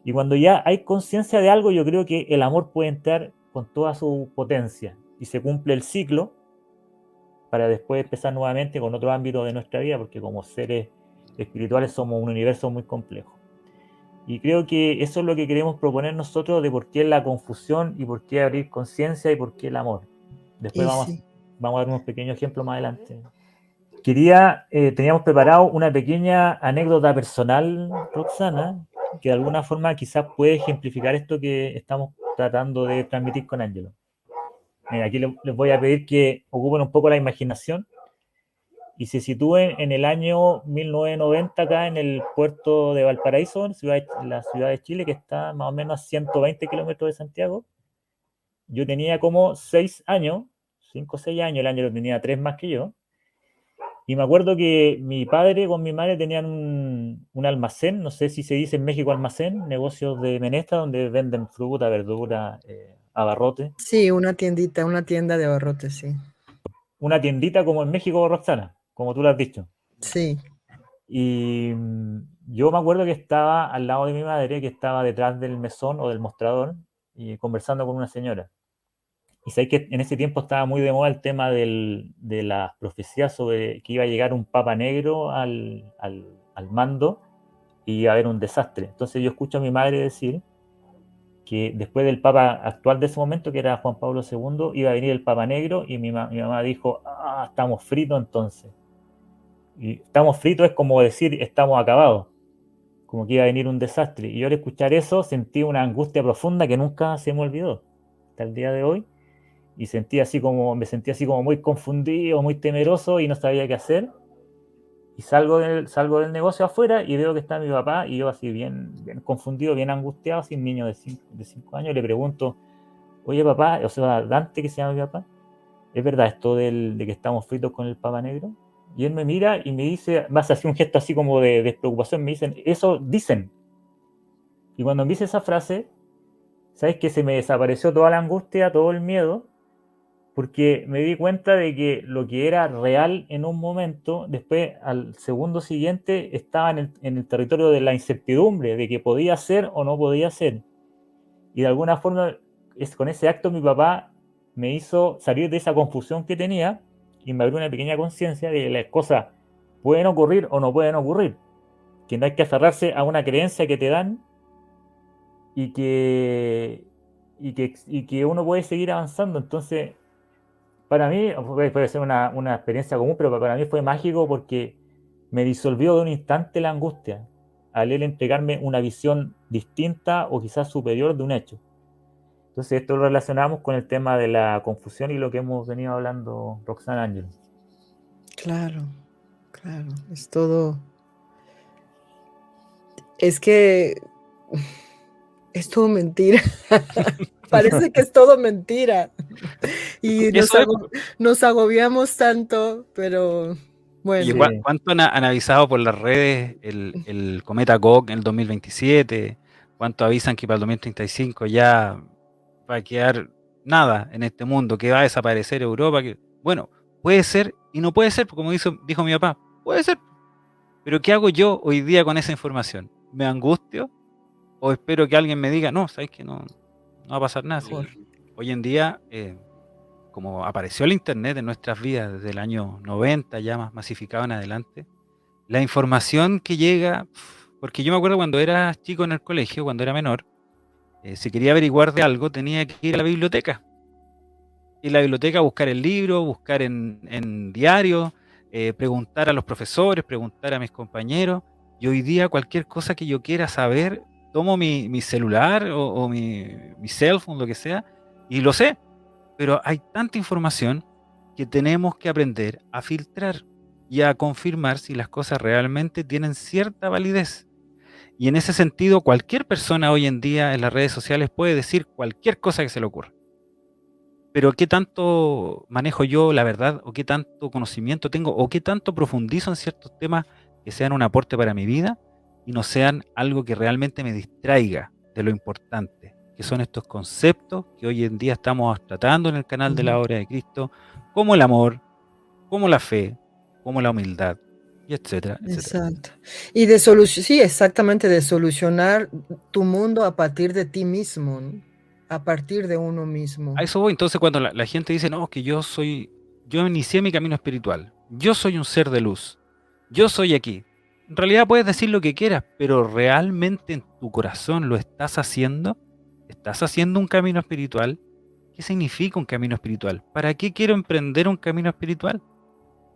Y cuando ya hay conciencia de algo, yo creo que el amor puede entrar con toda su potencia y se cumple el ciclo para después empezar nuevamente con otro ámbito de nuestra vida, porque como seres espirituales somos un universo muy complejo. Y creo que eso es lo que queremos proponer nosotros, de por qué la confusión y por qué abrir conciencia y por qué el amor. Después vamos a dar unos pequeños ejemplos más adelante. Teníamos preparado una pequeña anécdota personal, Roxana, que de alguna forma quizás puede ejemplificar esto que estamos tratando de transmitir con Ángelo. Aquí les voy a pedir que ocupen un poco la imaginación y se sitúen en el año 1990 acá en el puerto de Valparaíso, la ciudad de Chile, que está más o menos a 120 kilómetros de Santiago. Yo tenía como 6 años, 5 o 6 años, el Ángelo tenía 3 más que yo. Y me acuerdo que mi padre con mi madre tenían un almacén, no sé si se dice en México almacén, negocios de menestra donde venden fruta, verdura, abarrotes. Sí, una tienda de abarrotes, sí. Una tiendita como en México, Roxana, como tú lo has dicho. Sí. Y yo me acuerdo que estaba al lado de mi madre, que estaba detrás del mesón o del mostrador, y conversando con una señora. Y sabéis que en ese tiempo estaba muy de moda el tema de las profecías sobre que iba a llegar un papa negro al mando y iba a haber un desastre. Entonces yo escucho a mi madre decir que después del papa actual de ese momento, que era Juan Pablo II, iba a venir el papa negro y mi mamá dijo, estamos fritos entonces. Y estamos fritos es como decir, estamos acabados, como que iba a venir un desastre. Y yo al escuchar eso sentí una angustia profunda que nunca se me olvidó hasta el día de hoy. Y me sentí así como muy confundido, muy temeroso y no sabía qué hacer. Y salgo del negocio afuera y veo que está mi papá y yo así bien confundido, bien angustiado, así un niño de 5 años, y le pregunto, oye papá, o sea, Dante, que se llama mi papá, ¿es verdad esto de que estamos fritos con el Papa Negro? Y él me mira y me dice, más así un gesto así como de despreocupación, me dicen, eso dicen. Y cuando me dice esa frase, ¿sabes que se me desapareció toda la angustia, todo el miedo? Porque me di cuenta de que lo que era real en un momento, después al segundo siguiente estaba en el territorio de la incertidumbre, de que podía ser o no podía ser. Y de alguna forma, con ese acto mi papá me hizo salir de esa confusión que tenía y me abrió una pequeña conciencia de que las cosas pueden ocurrir o no pueden ocurrir. Que no hay que aferrarse a una creencia que te dan y que uno puede seguir avanzando. Entonces, para mí, puede ser una experiencia común, pero para mí fue mágico porque me disolvió de un instante la angustia al él entregarme una visión distinta o quizás superior de un hecho. Entonces esto lo relacionamos con el tema de la confusión y lo que hemos venido hablando Roxana Ángel. Claro, claro, es todo. Es que es todo mentira. Parece que es todo mentira. Y Eso es. nos agobiamos tanto, pero Oye, bueno, Sí, ¿cuánto han avisado por las redes el cometa Gog en el 2027? ¿Cuánto avisan que para el 2035 ya va a quedar nada en este mundo, que va a desaparecer Europa? Bueno, puede ser y no puede ser, porque como dijo mi papá, puede ser, pero ¿qué hago yo hoy día con esa información? ¿Me angustio o espero que alguien me diga, no, sabes que no va a pasar nada? mejor. Hoy en día, como apareció el Internet en nuestras vidas desde el año 90, ya más masificado en adelante, la información que llega, porque yo me acuerdo cuando era chico en el colegio, cuando era menor, si quería averiguar de algo, tenía que ir a la biblioteca. Ir a la biblioteca, buscar el libro, buscar en diario, preguntar a los profesores, preguntar a mis compañeros. Y hoy día cualquier cosa que yo quiera saber, tomo mi celular o mi cell phone, lo que sea, y lo sé. Pero hay tanta información que tenemos que aprender a filtrar y a confirmar si las cosas realmente tienen cierta validez. Y en ese sentido, cualquier persona hoy en día en las redes sociales puede decir cualquier cosa que se le ocurra. Pero ¿qué tanto manejo yo la verdad? ¿O qué tanto conocimiento tengo? ¿O qué tanto profundizo en ciertos temas que sean un aporte para mi vida y no sean algo que realmente me distraiga de lo importante, que son estos conceptos que hoy en día estamos tratando en el canal de la Obra de Cristo, como el amor, como la fe, como la humildad, y etcétera, etcétera? Exacto. Y sí, exactamente, de solucionar tu mundo a partir de ti mismo, ¿no? A partir de uno mismo. A eso voy. Entonces, cuando la gente dice, no, que yo inicié mi camino espiritual, yo soy un ser de luz, yo soy aquí. En realidad puedes decir lo que quieras, pero ¿realmente en tu corazón lo estás haciendo? ¿Estás haciendo un camino espiritual? ¿Qué significa un camino espiritual? ¿Para qué quiero emprender un camino espiritual?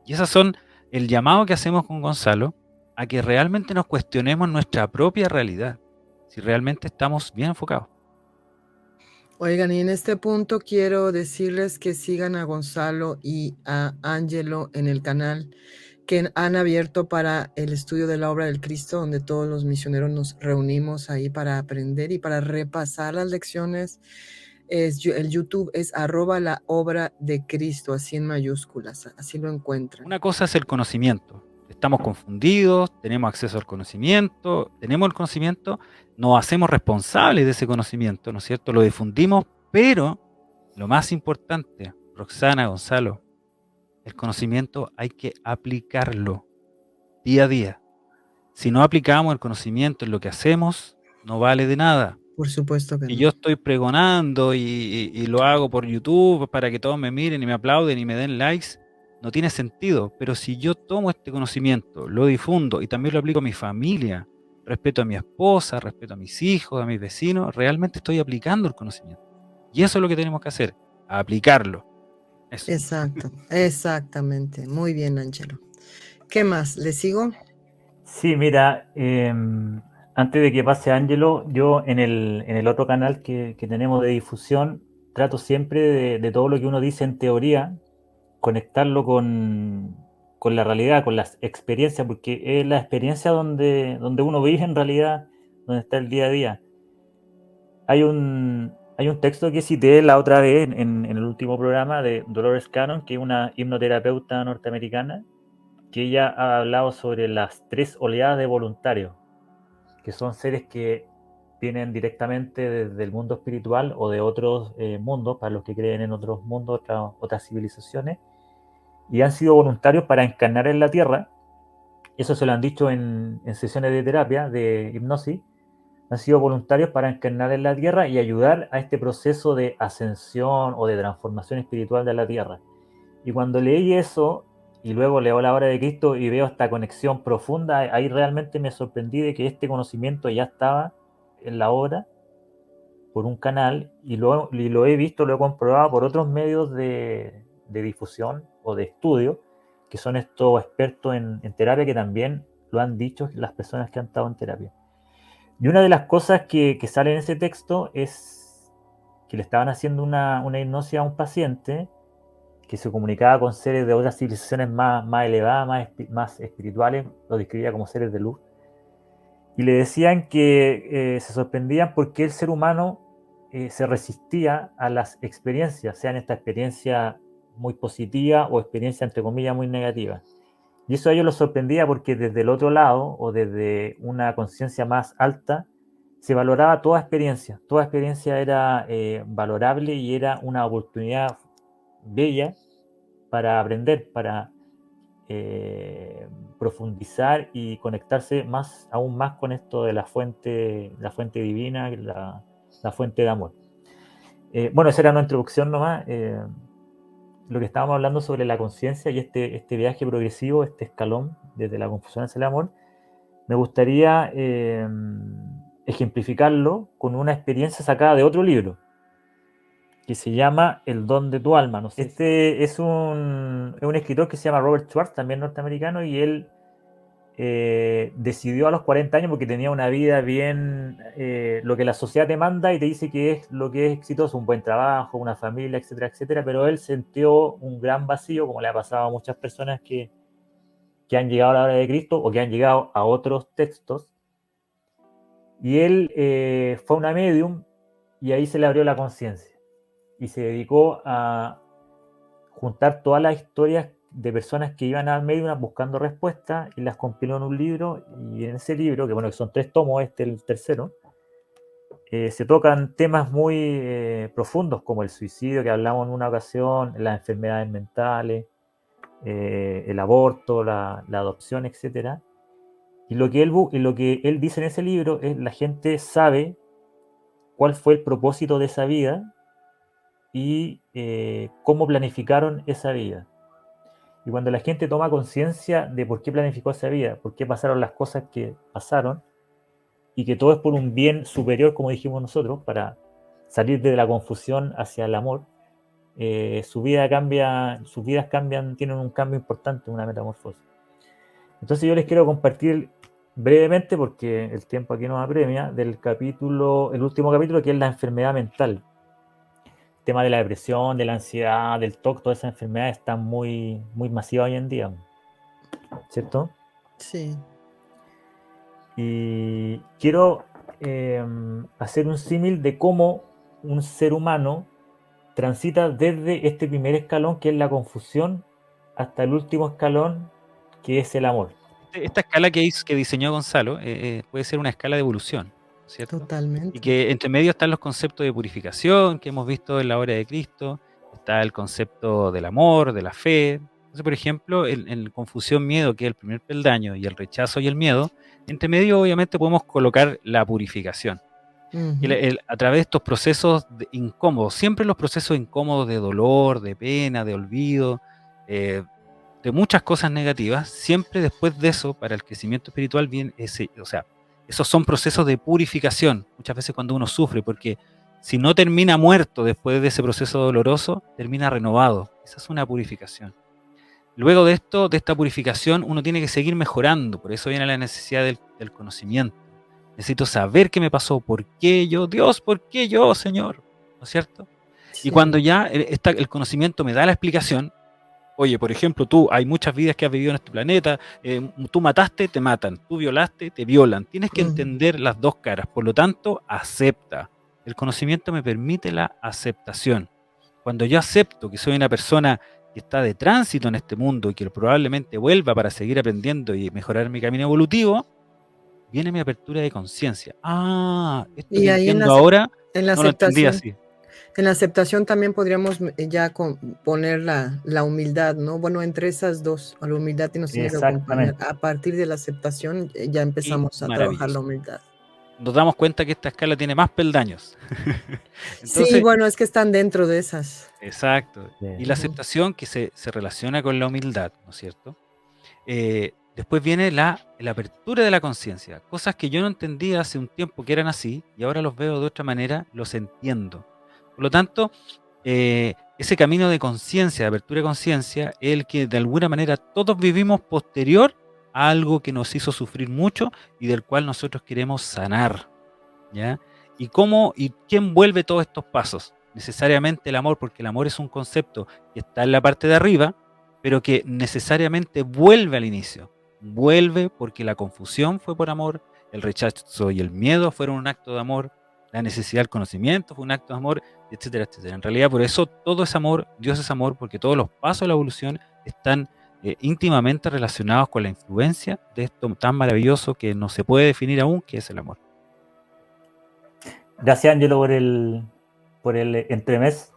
Y esas son el llamado que hacemos con Gonzalo a que realmente nos cuestionemos nuestra propia realidad, si realmente estamos bien enfocados. Oigan, y en este punto quiero decirles que sigan a Gonzalo y a Angelo en el canal que han abierto para el estudio de la obra del Cristo, donde todos los misioneros nos reunimos ahí para aprender y para repasar las lecciones. El YouTube es @la obra de Cristo, así en mayúsculas, así lo encuentran. Una cosa es el conocimiento. Estamos confundidos, tenemos acceso al conocimiento, tenemos el conocimiento, nos hacemos responsables de ese conocimiento, ¿no es cierto? Lo difundimos, pero lo más importante, Roxana, Gonzalo, el conocimiento hay que aplicarlo día a día. Si no aplicamos el conocimiento en lo que hacemos, no vale de nada. Por supuesto que Y no. yo estoy pregonando y lo hago por YouTube para que todos me miren y me aplauden y me den likes, no tiene sentido. Pero si yo tomo este conocimiento, lo difundo y también lo aplico a mi familia, respeto a mi esposa, respeto a mis hijos, a mis vecinos, realmente estoy aplicando el conocimiento. Y eso es lo que tenemos que hacer, aplicarlo. Eso. Exacto, exactamente. Muy bien, Angelo. ¿Qué más? ¿Le sigo? sí, mira, antes de que pase Angelo, yo en el otro canal que tenemos de difusión, trato siempre de todo lo que uno dice en teoría, conectarlo con la realidad, con las experiencias, porque es la experiencia donde uno vive en realidad, donde está el día a día. Hay un texto que cité la otra vez en el último programa de Dolores Cannon, que es una hipnoterapeuta norteamericana, que ella ha hablado sobre las 3 oleadas de voluntarios, que son seres que vienen directamente desde el mundo espiritual o de otros mundos, para los que creen en otros mundos, otras civilizaciones, y han sido voluntarios para encarnar en la Tierra. Eso se lo han dicho en sesiones de terapia, de hipnosis. Han sido voluntarios para encarnar en la Tierra y ayudar a este proceso de ascensión o de transformación espiritual de la Tierra. Y cuando leí eso, y luego leo la obra de Cristo y veo esta conexión profunda, ahí realmente me sorprendí de que este conocimiento ya estaba en la obra por un canal y lo he visto, lo he comprobado por otros medios de difusión o de estudio, que son estos expertos en terapia, que también lo han dicho las personas que han estado en terapia. Y una de las cosas que sale en ese texto es que le estaban haciendo una hipnosis a un paciente que se comunicaba con seres de otras civilizaciones más elevadas, más espirituales, lo describía como seres de luz, y le decían que se sorprendían porque el ser humano se resistía a las experiencias, sean estas experiencias muy positivas o experiencias entre comillas muy negativas. Y eso a ellos los sorprendía porque desde el otro lado, o desde una conciencia más alta, se valoraba toda experiencia. Toda experiencia era valorable y era una oportunidad bella para aprender, para profundizar y conectarse aún más con esto de la fuente divina, la fuente de amor. Bueno, esa era una introducción nomás. Lo que estábamos hablando sobre la conciencia y este viaje progresivo, este escalón desde la confusión hacia el amor, me gustaría ejemplificarlo con una experiencia sacada de otro libro que se llama El don de tu alma. No sé, es un escritor que se llama Robert Schwartz, también norteamericano, y él decidió a los 40 años, porque tenía una vida bien, lo que la sociedad te manda y te dice que es lo que es exitoso, un buen trabajo, una familia, etcétera, etcétera, pero él sintió un gran vacío, como le ha pasado a muchas personas que han llegado a la hora de Cristo o que han llegado a otros textos, y él fue una medium y ahí se le abrió la conciencia y se dedicó a juntar todas las historias de personas que iban al medium buscando respuestas y las compiló en un libro, y en ese libro, que bueno, que son 3 tomos, el tercero, se tocan temas muy profundos como el suicidio, que hablamos en una ocasión, las enfermedades mentales, el aborto, la adopción, etcétera. Y lo que él dice en ese libro es: la gente sabe cuál fue el propósito de esa vida y cómo planificaron esa vida. Y cuando la gente toma conciencia de por qué planificó esa vida, por qué pasaron las cosas que pasaron, y que todo es por un bien superior, como dijimos nosotros, para salir de la confusión hacia el amor, sus vidas cambian, tienen un cambio importante, una metamorfosis. Entonces yo les quiero compartir brevemente, porque el tiempo aquí nos apremia, el último capítulo, que es la enfermedad mental. El tema de la depresión, de la ansiedad, del TOC, todas esas enfermedades están muy, muy masivas hoy en día, ¿cierto? Sí. Y quiero hacer un símil de cómo un ser humano transita desde este primer escalón, que es la confusión, hasta el último escalón, que es el amor. Esta escala que diseñó Gonzalo puede ser una escala de evolución, ¿cierto? Totalmente. Y que entre medio están los conceptos de purificación que hemos visto en la obra de Cristo, está el concepto del amor, de la fe. Entonces, por ejemplo, en confusión, miedo, que es el primer peldaño, y el rechazo y el miedo, entre medio obviamente podemos colocar la purificación. A través de estos procesos incómodos, siempre los procesos incómodos de dolor, de pena, de olvido, de muchas cosas negativas, siempre después de eso, para el crecimiento espiritual, viene esos son procesos de purificación, muchas veces cuando uno sufre, porque si no termina muerto después de ese proceso doloroso, termina renovado. Esa es una purificación. Luego de esta purificación, uno tiene que seguir mejorando, por eso viene la necesidad del conocimiento. Necesito saber qué me pasó, por qué yo, Dios, por qué yo, Señor, ¿no es cierto? Sí. Y cuando ya el conocimiento me da la explicación, oye, por ejemplo, hay muchas vidas que has vivido en este planeta, tú mataste, te matan, tú violaste, te violan. Tienes que entender las dos caras, por lo tanto, acepta. El conocimiento me permite la aceptación. Cuando yo acepto que soy una persona que está de tránsito en este mundo y que probablemente vuelva para seguir aprendiendo y mejorar mi camino evolutivo, viene mi apertura de conciencia. Esto y que ahí entiendo ahora, en la no lo entendí así. En la aceptación también podríamos ya poner la humildad, ¿no? Bueno, entre esas dos, la humildad nos tiene que acompañar. A partir de la aceptación ya empezamos a trabajar la humildad. Nos damos cuenta que esta escala tiene más peldaños. Entonces, sí, bueno, es que están dentro de esas. Exacto. Y la aceptación que se relaciona con la humildad, ¿no es cierto? Después viene la apertura de la conciencia. Cosas que yo no entendía hace un tiempo que eran así, y ahora los veo de otra manera, los entiendo. Por lo tanto, ese camino de conciencia, de apertura de conciencia, es el que de alguna manera todos vivimos posterior a algo que nos hizo sufrir mucho y del cual nosotros queremos sanar, ¿ya? ¿Y quién vuelve todos estos pasos? necesariamente el amor, porque el amor es un concepto que está en la parte de arriba, pero que necesariamente vuelve al inicio. Vuelve porque la confusión fue por amor, el rechazo y el miedo fueron un acto de amor, la necesidad del conocimiento fue un acto de amor, etcétera, etcétera. En realidad, por eso todo es amor, Dios es amor, porque todos los pasos de la evolución están íntimamente relacionados con la influencia de esto tan maravilloso que no se puede definir aún, que es el amor. Gracias, Angelo, por el entremés.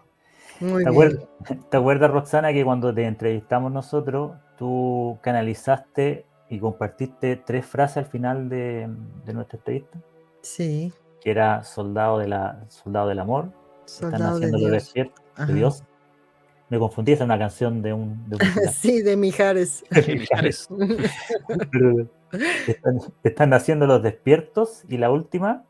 Muy bien. ¿Te acuerdas, Roxana, que cuando te entrevistamos nosotros, tú canalizaste y compartiste 3 frases al final de nuestra entrevista? Sí. Que era soldado del amor, están Soldado de haciendo los Dios. despiertos Ajá. de Dios. Me confundí, esa es una canción de un Sí, de Mijares. Mijares. Están haciendo los despiertos y la última,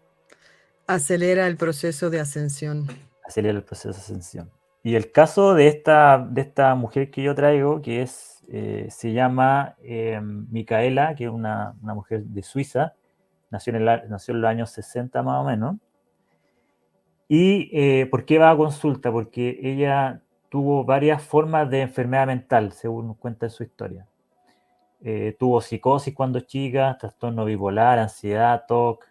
Acelera el proceso de ascensión. acelera el proceso de ascensión. Y el caso de esta mujer que yo traigo, que es, se llama Micaela, que es una mujer de Suiza, nació en los años 60 más o menos. ¿Y por qué va a consulta? Porque ella tuvo varias formas de enfermedad mental, según nos cuenta en su historia. Tuvo psicosis cuando chica, trastorno bipolar, ansiedad, TOC,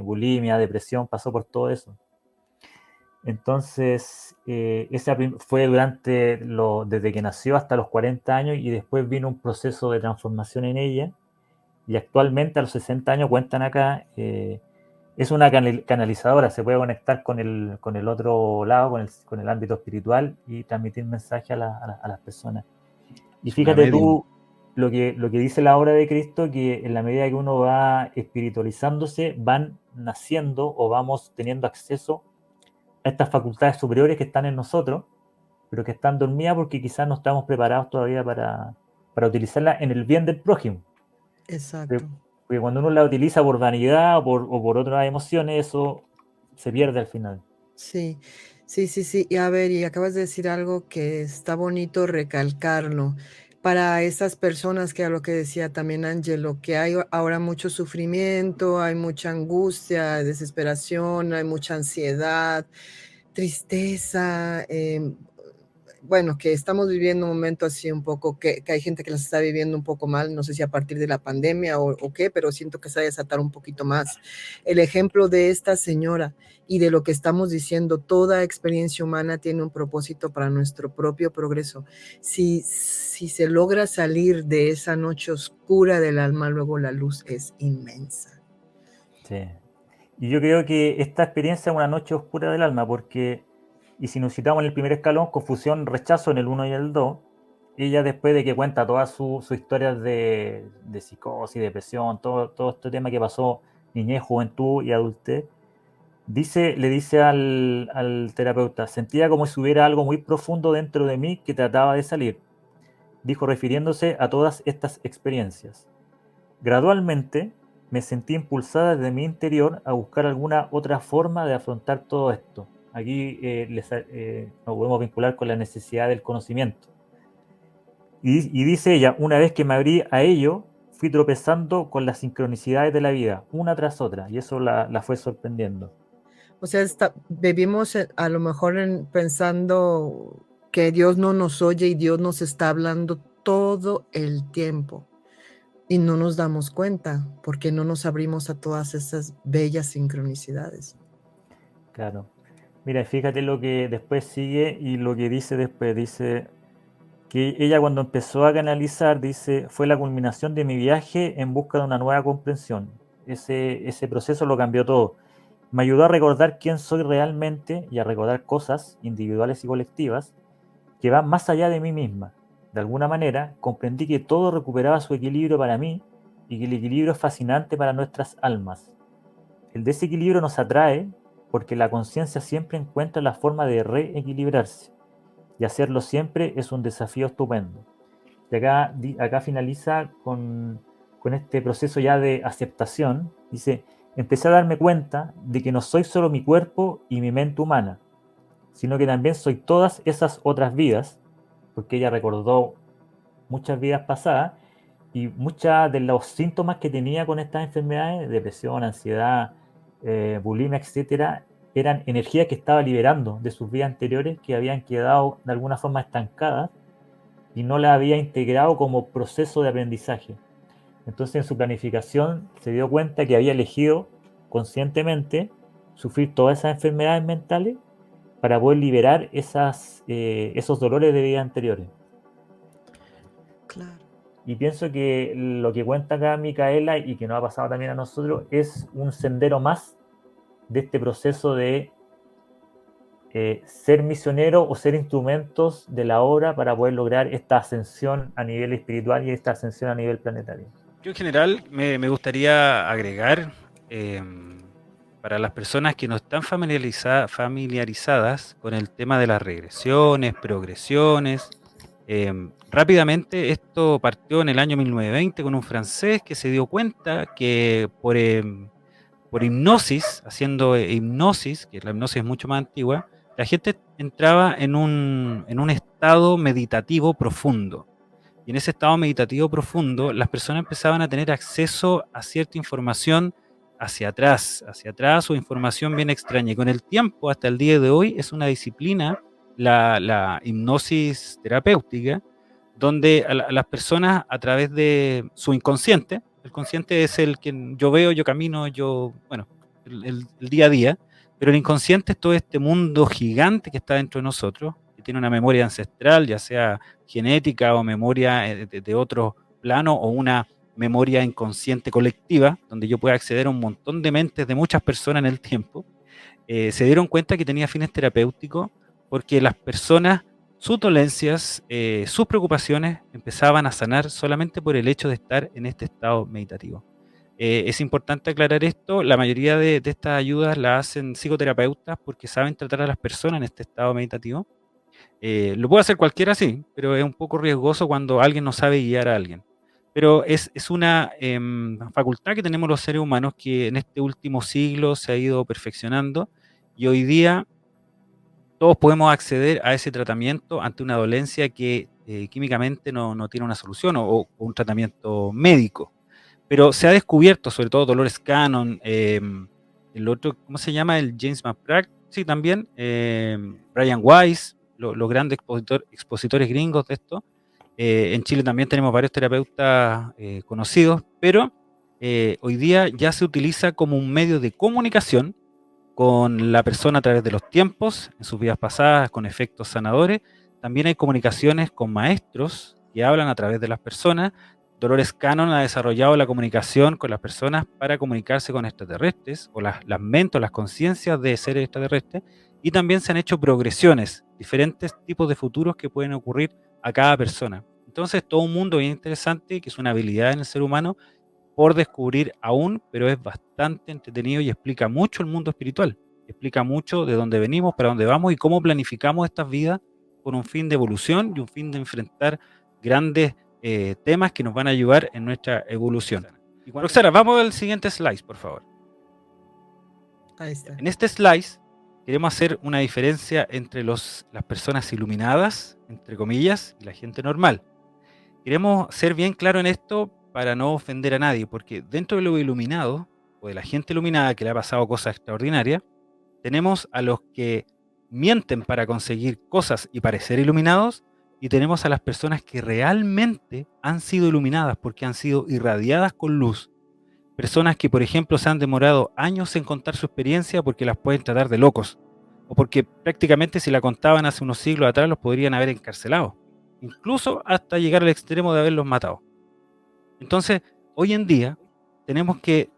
bulimia, depresión, pasó por todo eso. Entonces, esa fue desde que nació hasta los 40 años y después vino un proceso de transformación en ella y actualmente a los 60 años cuentan acá, es una canalizadora, se puede conectar con el otro lado, con el ámbito espiritual y transmitir mensajes a las personas. Y fíjate tú lo que dice la obra de Cristo, que en la medida que uno va espiritualizándose, van naciendo o vamos teniendo acceso a estas facultades superiores que están en nosotros, pero que están dormidas porque quizás no estamos preparados todavía para utilizarlas en el bien del prójimo. Exacto. Porque cuando uno la utiliza por vanidad o por otras emociones, eso se pierde al final. Sí, sí, sí, sí. Y a ver, y acabas de decir algo que está bonito recalcarlo. Para esas personas que a lo que decía también Angelo, que hay ahora mucho sufrimiento, hay mucha angustia, desesperación, hay mucha ansiedad, tristeza, bueno, que estamos viviendo un momento así un poco, que hay gente que las está viviendo un poco mal, no sé si a partir de la pandemia o qué, pero siento que se va a desatar un poquito más. El ejemplo de esta señora y de lo que estamos diciendo, toda experiencia humana tiene un propósito para nuestro propio progreso. Si se logra salir de esa noche oscura del alma, luego la luz es inmensa. Sí. Y yo creo que esta experiencia es una noche oscura del alma, porque, y si nos citamos en el primer escalón, confusión, rechazo en el 1 y el 2, ella después de que cuenta todas sus historias de psicosis, depresión, todo este tema que pasó, niñez, juventud y adultez, le dice al terapeuta, sentía como si hubiera algo muy profundo dentro de mí que trataba de salir, dijo refiriéndose a todas estas experiencias. Gradualmente me sentí impulsada desde mi interior a buscar alguna otra forma de afrontar todo esto. Aquí nos podemos vincular con la necesidad del conocimiento. Y dice ella, una vez que me abrí a ello, fui tropezando con las sincronicidades de la vida, una tras otra, y eso la fue sorprendiendo. O sea, vivimos a lo mejor pensando que Dios no nos oye y Dios nos está hablando todo el tiempo y no nos damos cuenta porque no nos abrimos a todas esas bellas sincronicidades. Claro. Mira, fíjate lo que después sigue y lo que dice después. Dice que ella cuando empezó a canalizar, dice, fue la culminación de mi viaje en busca de una nueva comprensión. Ese proceso lo cambió todo. Me ayudó a recordar quién soy realmente y a recordar cosas individuales y colectivas que van más allá de mí misma. De alguna manera, comprendí que todo recuperaba su equilibrio para mí y que el equilibrio es fascinante para nuestras almas. El desequilibrio nos atrae porque la conciencia siempre encuentra la forma de reequilibrarse y hacerlo siempre es un desafío estupendo. Y acá finaliza con este proceso ya de aceptación. Dice, empecé a darme cuenta de que no soy solo mi cuerpo y mi mente humana, sino que también soy todas esas otras vidas, porque ella recordó muchas vidas pasadas y muchos de los síntomas que tenía con estas enfermedades, depresión, ansiedad, bulimia, etcétera, eran energías que estaba liberando de sus vidas anteriores, que habían quedado de alguna forma estancadas y no las había integrado como proceso de aprendizaje. Entonces en su planificación se dio cuenta que había elegido conscientemente sufrir todas esas enfermedades mentales para poder liberar esos dolores de vidas anteriores. Claro. Y pienso que lo que cuenta acá Micaela y que nos ha pasado también a nosotros es un sendero más de este proceso de ser misionero o ser instrumentos de la obra para poder lograr esta ascensión a nivel espiritual y esta ascensión a nivel planetario. Yo en general me gustaría agregar, para las personas que no están familiarizadas con el tema de las regresiones, progresiones, rápidamente esto partió en el año 1920 con un francés que se dio cuenta que por hipnosis, haciendo hipnosis, que la hipnosis es mucho más antigua, la gente entraba en un estado meditativo profundo. Y en ese estado meditativo profundo, las personas empezaban a tener acceso a cierta información hacia atrás o información bien extraña. Y con el tiempo, hasta el día de hoy, es una disciplina, la hipnosis terapéutica, donde a las personas a través de su inconsciente, el consciente es el que yo veo, yo camino, bueno, el día a día, pero el inconsciente es todo este mundo gigante que está dentro de nosotros, que tiene una memoria ancestral, ya sea genética o memoria de otro plano o una memoria inconsciente colectiva, donde yo pueda acceder a un montón de mentes de muchas personas en el tiempo. Se dieron cuenta que tenía fines terapéuticos porque las personas, sus dolencias, sus preocupaciones empezaban a sanar solamente por el hecho de estar en este estado meditativo. Es importante aclarar esto, la mayoría de estas ayudas las hacen psicoterapeutas porque saben tratar a las personas en este estado meditativo. Lo puede hacer cualquiera, sí, pero es un poco riesgoso cuando alguien no sabe guiar a alguien. Pero es una facultad que tenemos los seres humanos que en este último siglo se ha ido perfeccionando y hoy día todos podemos acceder a ese tratamiento ante una dolencia que químicamente no tiene una solución o un tratamiento médico. Pero se ha descubierto, sobre todo Dolores Cannon, el otro, ¿cómo se llama? El James McBride, sí, también, Brian Weiss, los grandes expositores gringos de esto. En Chile también tenemos varios terapeutas conocidos, pero hoy día ya se utiliza como un medio de comunicación con la persona a través de los tiempos, en sus vidas pasadas, con efectos sanadores. También hay comunicaciones con maestros que hablan a través de las personas. Dolores Cannon ha desarrollado la comunicación con las personas para comunicarse con extraterrestres, o las mentes, o las conciencias de seres extraterrestres, y también se han hecho progresiones, diferentes tipos de futuros que pueden ocurrir a cada persona. Entonces, todo un mundo bien interesante, que es una habilidad en el ser humano por descubrir aún, pero es bastante entretenido y explica mucho el mundo espiritual, explica mucho de dónde venimos, para dónde vamos y cómo planificamos estas vidas con un fin de evolución y un fin de enfrentar grandes temas que nos van a ayudar en nuestra evolución. Roxana, vamos al siguiente slide, por favor. Ahí está. En este slide queremos hacer una diferencia entre las personas iluminadas, entre comillas, y la gente normal. Queremos ser bien claros en esto para no ofender a nadie, porque dentro de lo iluminado, o de la gente iluminada que le ha pasado cosas extraordinarias, tenemos a los que mienten para conseguir cosas y parecer iluminados, y tenemos a las personas que realmente han sido iluminadas porque han sido irradiadas con luz. Personas que, por ejemplo, se han demorado años en contar su experiencia porque las pueden tratar de locos, o porque prácticamente si la contaban hace unos siglos atrás los podrían haber encarcelado, incluso hasta llegar al extremo de haberlos matado. Entonces, hoy en día tenemos que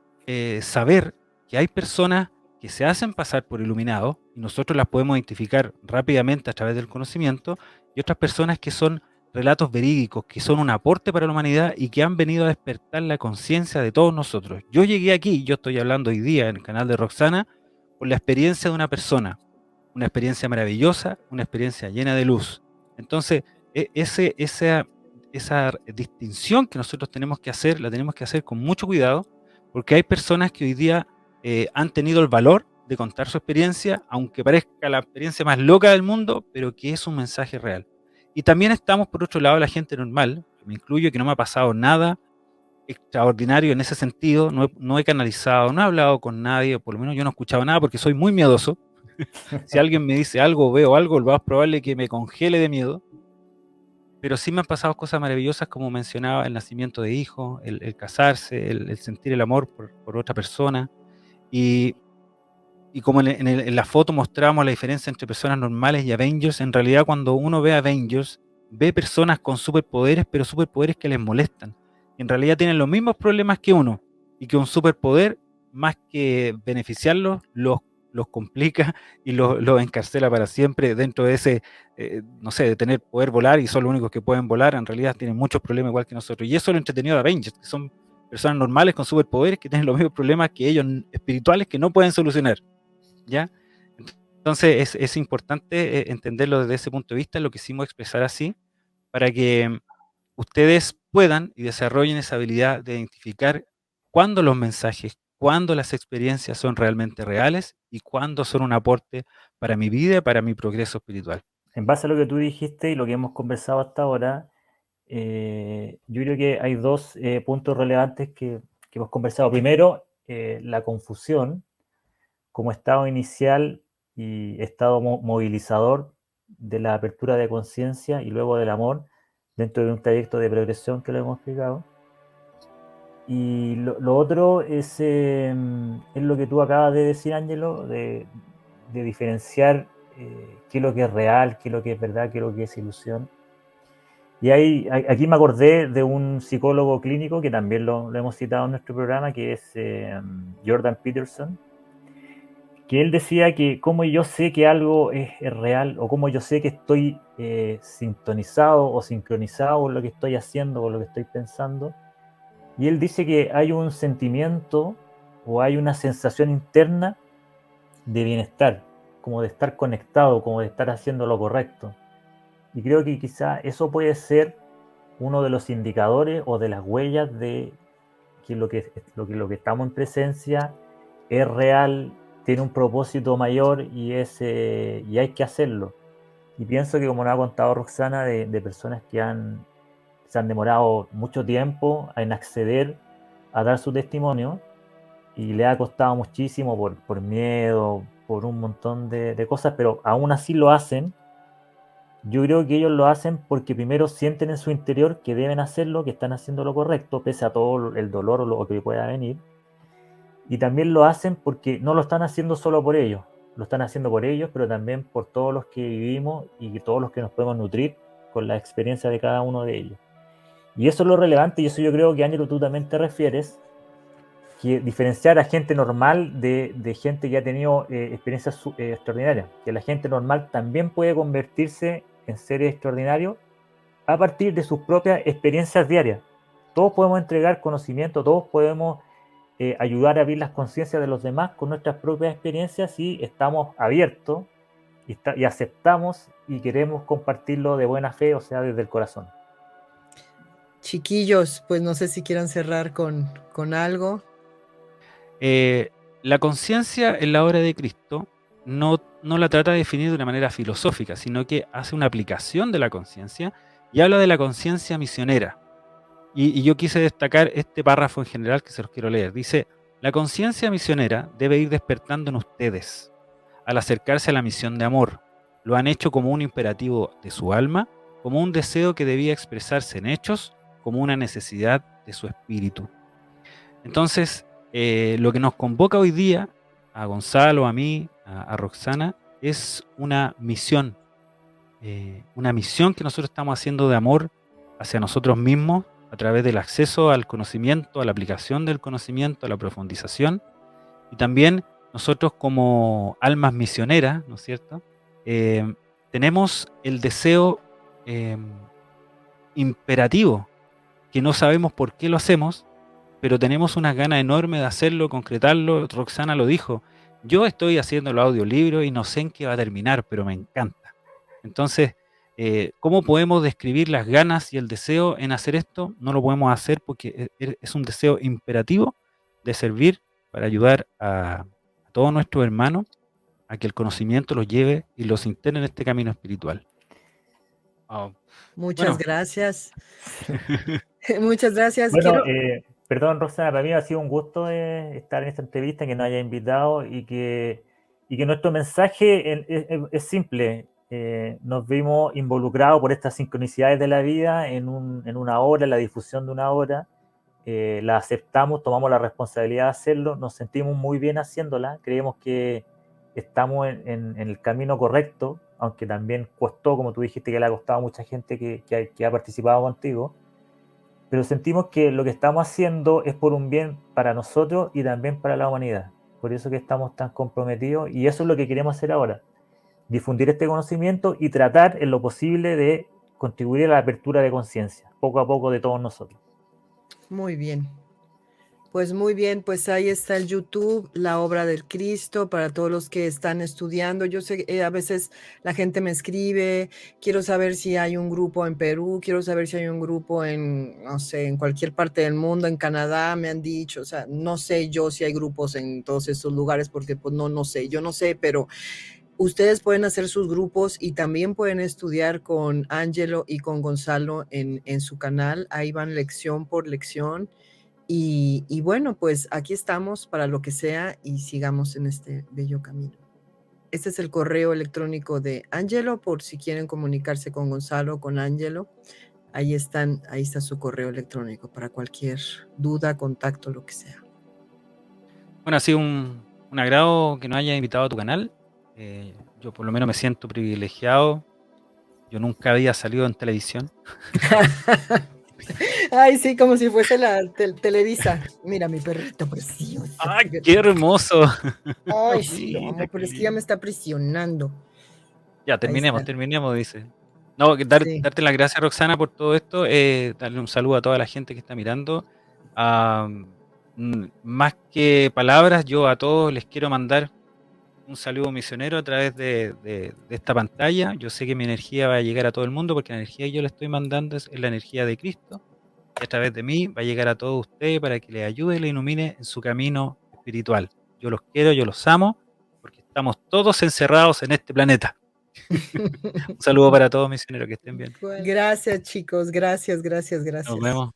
saber que hay personas que se hacen pasar por iluminados y nosotros las podemos identificar rápidamente a través del conocimiento, y otras personas que son relatos verídicos, que son un aporte para la humanidad y que han venido a despertar la conciencia de todos nosotros. Yo llegué aquí, yo estoy hablando hoy día en el canal de Roxana, por la experiencia de una persona, una experiencia maravillosa, una experiencia llena de luz. Entonces, esa distinción que nosotros tenemos que hacer, la tenemos que hacer con mucho cuidado, porque hay personas que hoy día han tenido el valor de contar su experiencia, aunque parezca la experiencia más loca del mundo, pero que es un mensaje real. Y también estamos, por otro lado, la gente normal, me incluyo, que no me ha pasado nada extraordinario en ese sentido, no he canalizado, no he hablado con nadie, por lo menos yo no he escuchado nada porque soy muy miedoso, Si alguien me dice algo, veo algo, lo más probable es que me congele de miedo. Pero sí me han pasado cosas maravillosas, como mencionaba, el nacimiento de hijos, el casarse, el sentir el amor por otra persona. Y como en la foto mostramos la diferencia entre personas normales y Avengers, en realidad cuando uno ve Avengers, ve personas con superpoderes, pero superpoderes que les molestan. En realidad tienen los mismos problemas que uno, y que un superpoder, más que beneficiarlos, los complica y los encarcela para siempre dentro de ese, no sé, de tener poder volar y son los únicos que pueden volar. En realidad tienen muchos problemas igual que nosotros. Y eso es lo entretenido de Avengers, que son personas normales con superpoderes que tienen los mismos problemas que ellos espirituales que no pueden solucionar. ¿Ya? Entonces es importante entenderlo desde ese punto de vista, lo quisimos expresar así, para que ustedes puedan y desarrollen esa habilidad de identificar cuándo los mensajes, cuándo las experiencias son realmente reales y cuándo son un aporte para mi vida, para mi progreso espiritual. En base a lo que tú dijiste y lo que hemos conversado hasta ahora, yo creo que hay dos puntos relevantes que hemos conversado. Primero, la confusión como estado inicial y estado movilizador de la apertura de conciencia y luego del amor dentro de un trayecto de progresión que lo hemos explicado. Y lo otro es lo que tú acabas de decir, Ángelo, de diferenciar qué es lo que es real, qué es lo que es verdad, qué es lo que es ilusión. Y aquí me acordé de un psicólogo clínico que también lo hemos citado en nuestro programa, que es Jordan Peterson, que él decía que cómo yo sé que algo es real, o cómo yo sé que estoy sintonizado o sincronizado con lo que estoy haciendo, con lo que estoy pensando. Y él dice que hay un sentimiento o hay una sensación interna de bienestar, como de estar conectado, como de estar haciendo lo correcto. Y creo que quizá eso puede ser uno de los indicadores o de las huellas de que lo que estamos en presencia es real, tiene un propósito mayor y hay que hacerlo. Y pienso que, como nos ha contado Roxana, de personas que se han demorado mucho tiempo en acceder a dar su testimonio y le ha costado muchísimo por miedo, por un montón de cosas, pero aún así lo hacen. Yo creo que ellos lo hacen porque primero sienten en su interior que deben hacerlo, que están haciendo lo correcto, pese a todo el dolor o lo que pueda venir. Y también lo hacen porque no lo están haciendo solo por ellos, lo están haciendo por ellos, pero también por todos los que vivimos y todos los que nos podemos nutrir con la experiencia de cada uno de ellos. Y eso es lo relevante, y eso yo creo que, Ángelo, tú también te refieres, que diferenciar a gente normal de gente que ha tenido experiencias extraordinarias, que la gente normal también puede convertirse en seres extraordinarios a partir de sus propias experiencias diarias. Todos podemos entregar conocimiento, todos podemos ayudar a abrir las conciencias de los demás con nuestras propias experiencias si estamos abiertos y aceptamos y queremos compartirlo de buena fe, o sea, desde el corazón. Chiquillos, pues no sé si quieran cerrar con algo. La conciencia en la obra de Cristo no la trata de definir de una manera filosófica, sino que hace una aplicación de la conciencia y habla de la conciencia misionera. Y yo quise destacar este párrafo en general que se los quiero leer. Dice: la conciencia misionera debe ir despertando en ustedes al acercarse a la misión de amor. Lo han hecho como un imperativo de su alma, como un deseo que debía expresarse en hechos, como una necesidad de su espíritu. Entonces, lo que nos convoca hoy día, a Gonzalo, a mí, a Roxana, es una misión que nosotros estamos haciendo de amor hacia nosotros mismos a través del acceso al conocimiento, a la aplicación del conocimiento, a la profundización, y también nosotros como almas misioneras, ¿no es cierto? Tenemos el deseo imperativo, que no sabemos por qué lo hacemos, pero tenemos unas ganas enormes de hacerlo, concretarlo. Roxana lo dijo: yo estoy haciendo el audiolibro y no sé en qué va a terminar, pero me encanta. Entonces, ¿cómo podemos describir las ganas y el deseo en hacer esto? No lo podemos hacer porque es un deseo imperativo de servir para ayudar a todos nuestros hermanos a que el conocimiento los lleve y los interne en este camino espiritual. Muchas gracias. Muchas gracias. Bueno, perdón, Roxana, para mí ha sido un gusto estar en esta entrevista, que nos haya invitado y que y que nuestro mensaje es simple. Nos vimos involucrados por estas sincronicidades de la vida en una obra, en la difusión de una obra. La aceptamos, tomamos la responsabilidad de hacerlo, nos sentimos muy bien haciéndola, creemos que estamos en el camino correcto, aunque también costó, como tú dijiste, que le ha costado a mucha gente que ha participado contigo, pero sentimos que lo que estamos haciendo es por un bien para nosotros y también para la humanidad. Por eso que estamos tan comprometidos, y eso es lo que queremos hacer ahora, difundir este conocimiento y tratar en lo posible de contribuir a la apertura de conciencia, poco a poco, de todos nosotros. Muy bien. Pues muy bien, pues ahí está el YouTube, la obra del Cristo, para todos los que están estudiando. Yo sé que a veces la gente me escribe, quiero saber si hay un grupo en Perú, quiero saber si hay un grupo en, no sé, en cualquier parte del mundo, en Canadá, me han dicho, o sea, no sé yo si hay grupos en todos estos lugares, porque pues no sé, yo no sé, pero ustedes pueden hacer sus grupos y también pueden estudiar con Ángelo y con Gonzalo en su canal, ahí van lección por lección. Y bueno, pues aquí estamos para lo que sea y sigamos en este bello camino. Este es el correo electrónico de Ángelo, por si quieren comunicarse con Gonzalo o con Ángelo. Ahí está su correo electrónico para cualquier duda, contacto, lo que sea. Bueno, ha sido un agrado que nos hayas invitado a tu canal. Yo por lo menos me siento privilegiado. Yo nunca había salido en televisión. Ay, sí, como si fuese la Televisa. Mira, mi perrito precioso. ¡Ay, qué hermoso! Ay, sí, lo Mira, amo, qué pero es que ya me lindo. está presionando. Ya, Ahí está. terminemos, dice. No, Sí. darte las gracias, Roxana, por todo esto. Darle un saludo a toda la gente que está mirando. Más que palabras, yo a todos les quiero mandar un saludo misionero a través de esta pantalla. Yo sé que mi energía va a llegar a todo el mundo porque la energía que yo le estoy mandando es la energía de Cristo. Y a través de mí va a llegar a todos ustedes para que les ayude y les ilumine en su camino espiritual. Yo los quiero, yo los amo, porque estamos todos encerrados en este planeta. Un saludo para todos, misioneros, que estén bien. Gracias, chicos. Gracias. Nos vemos.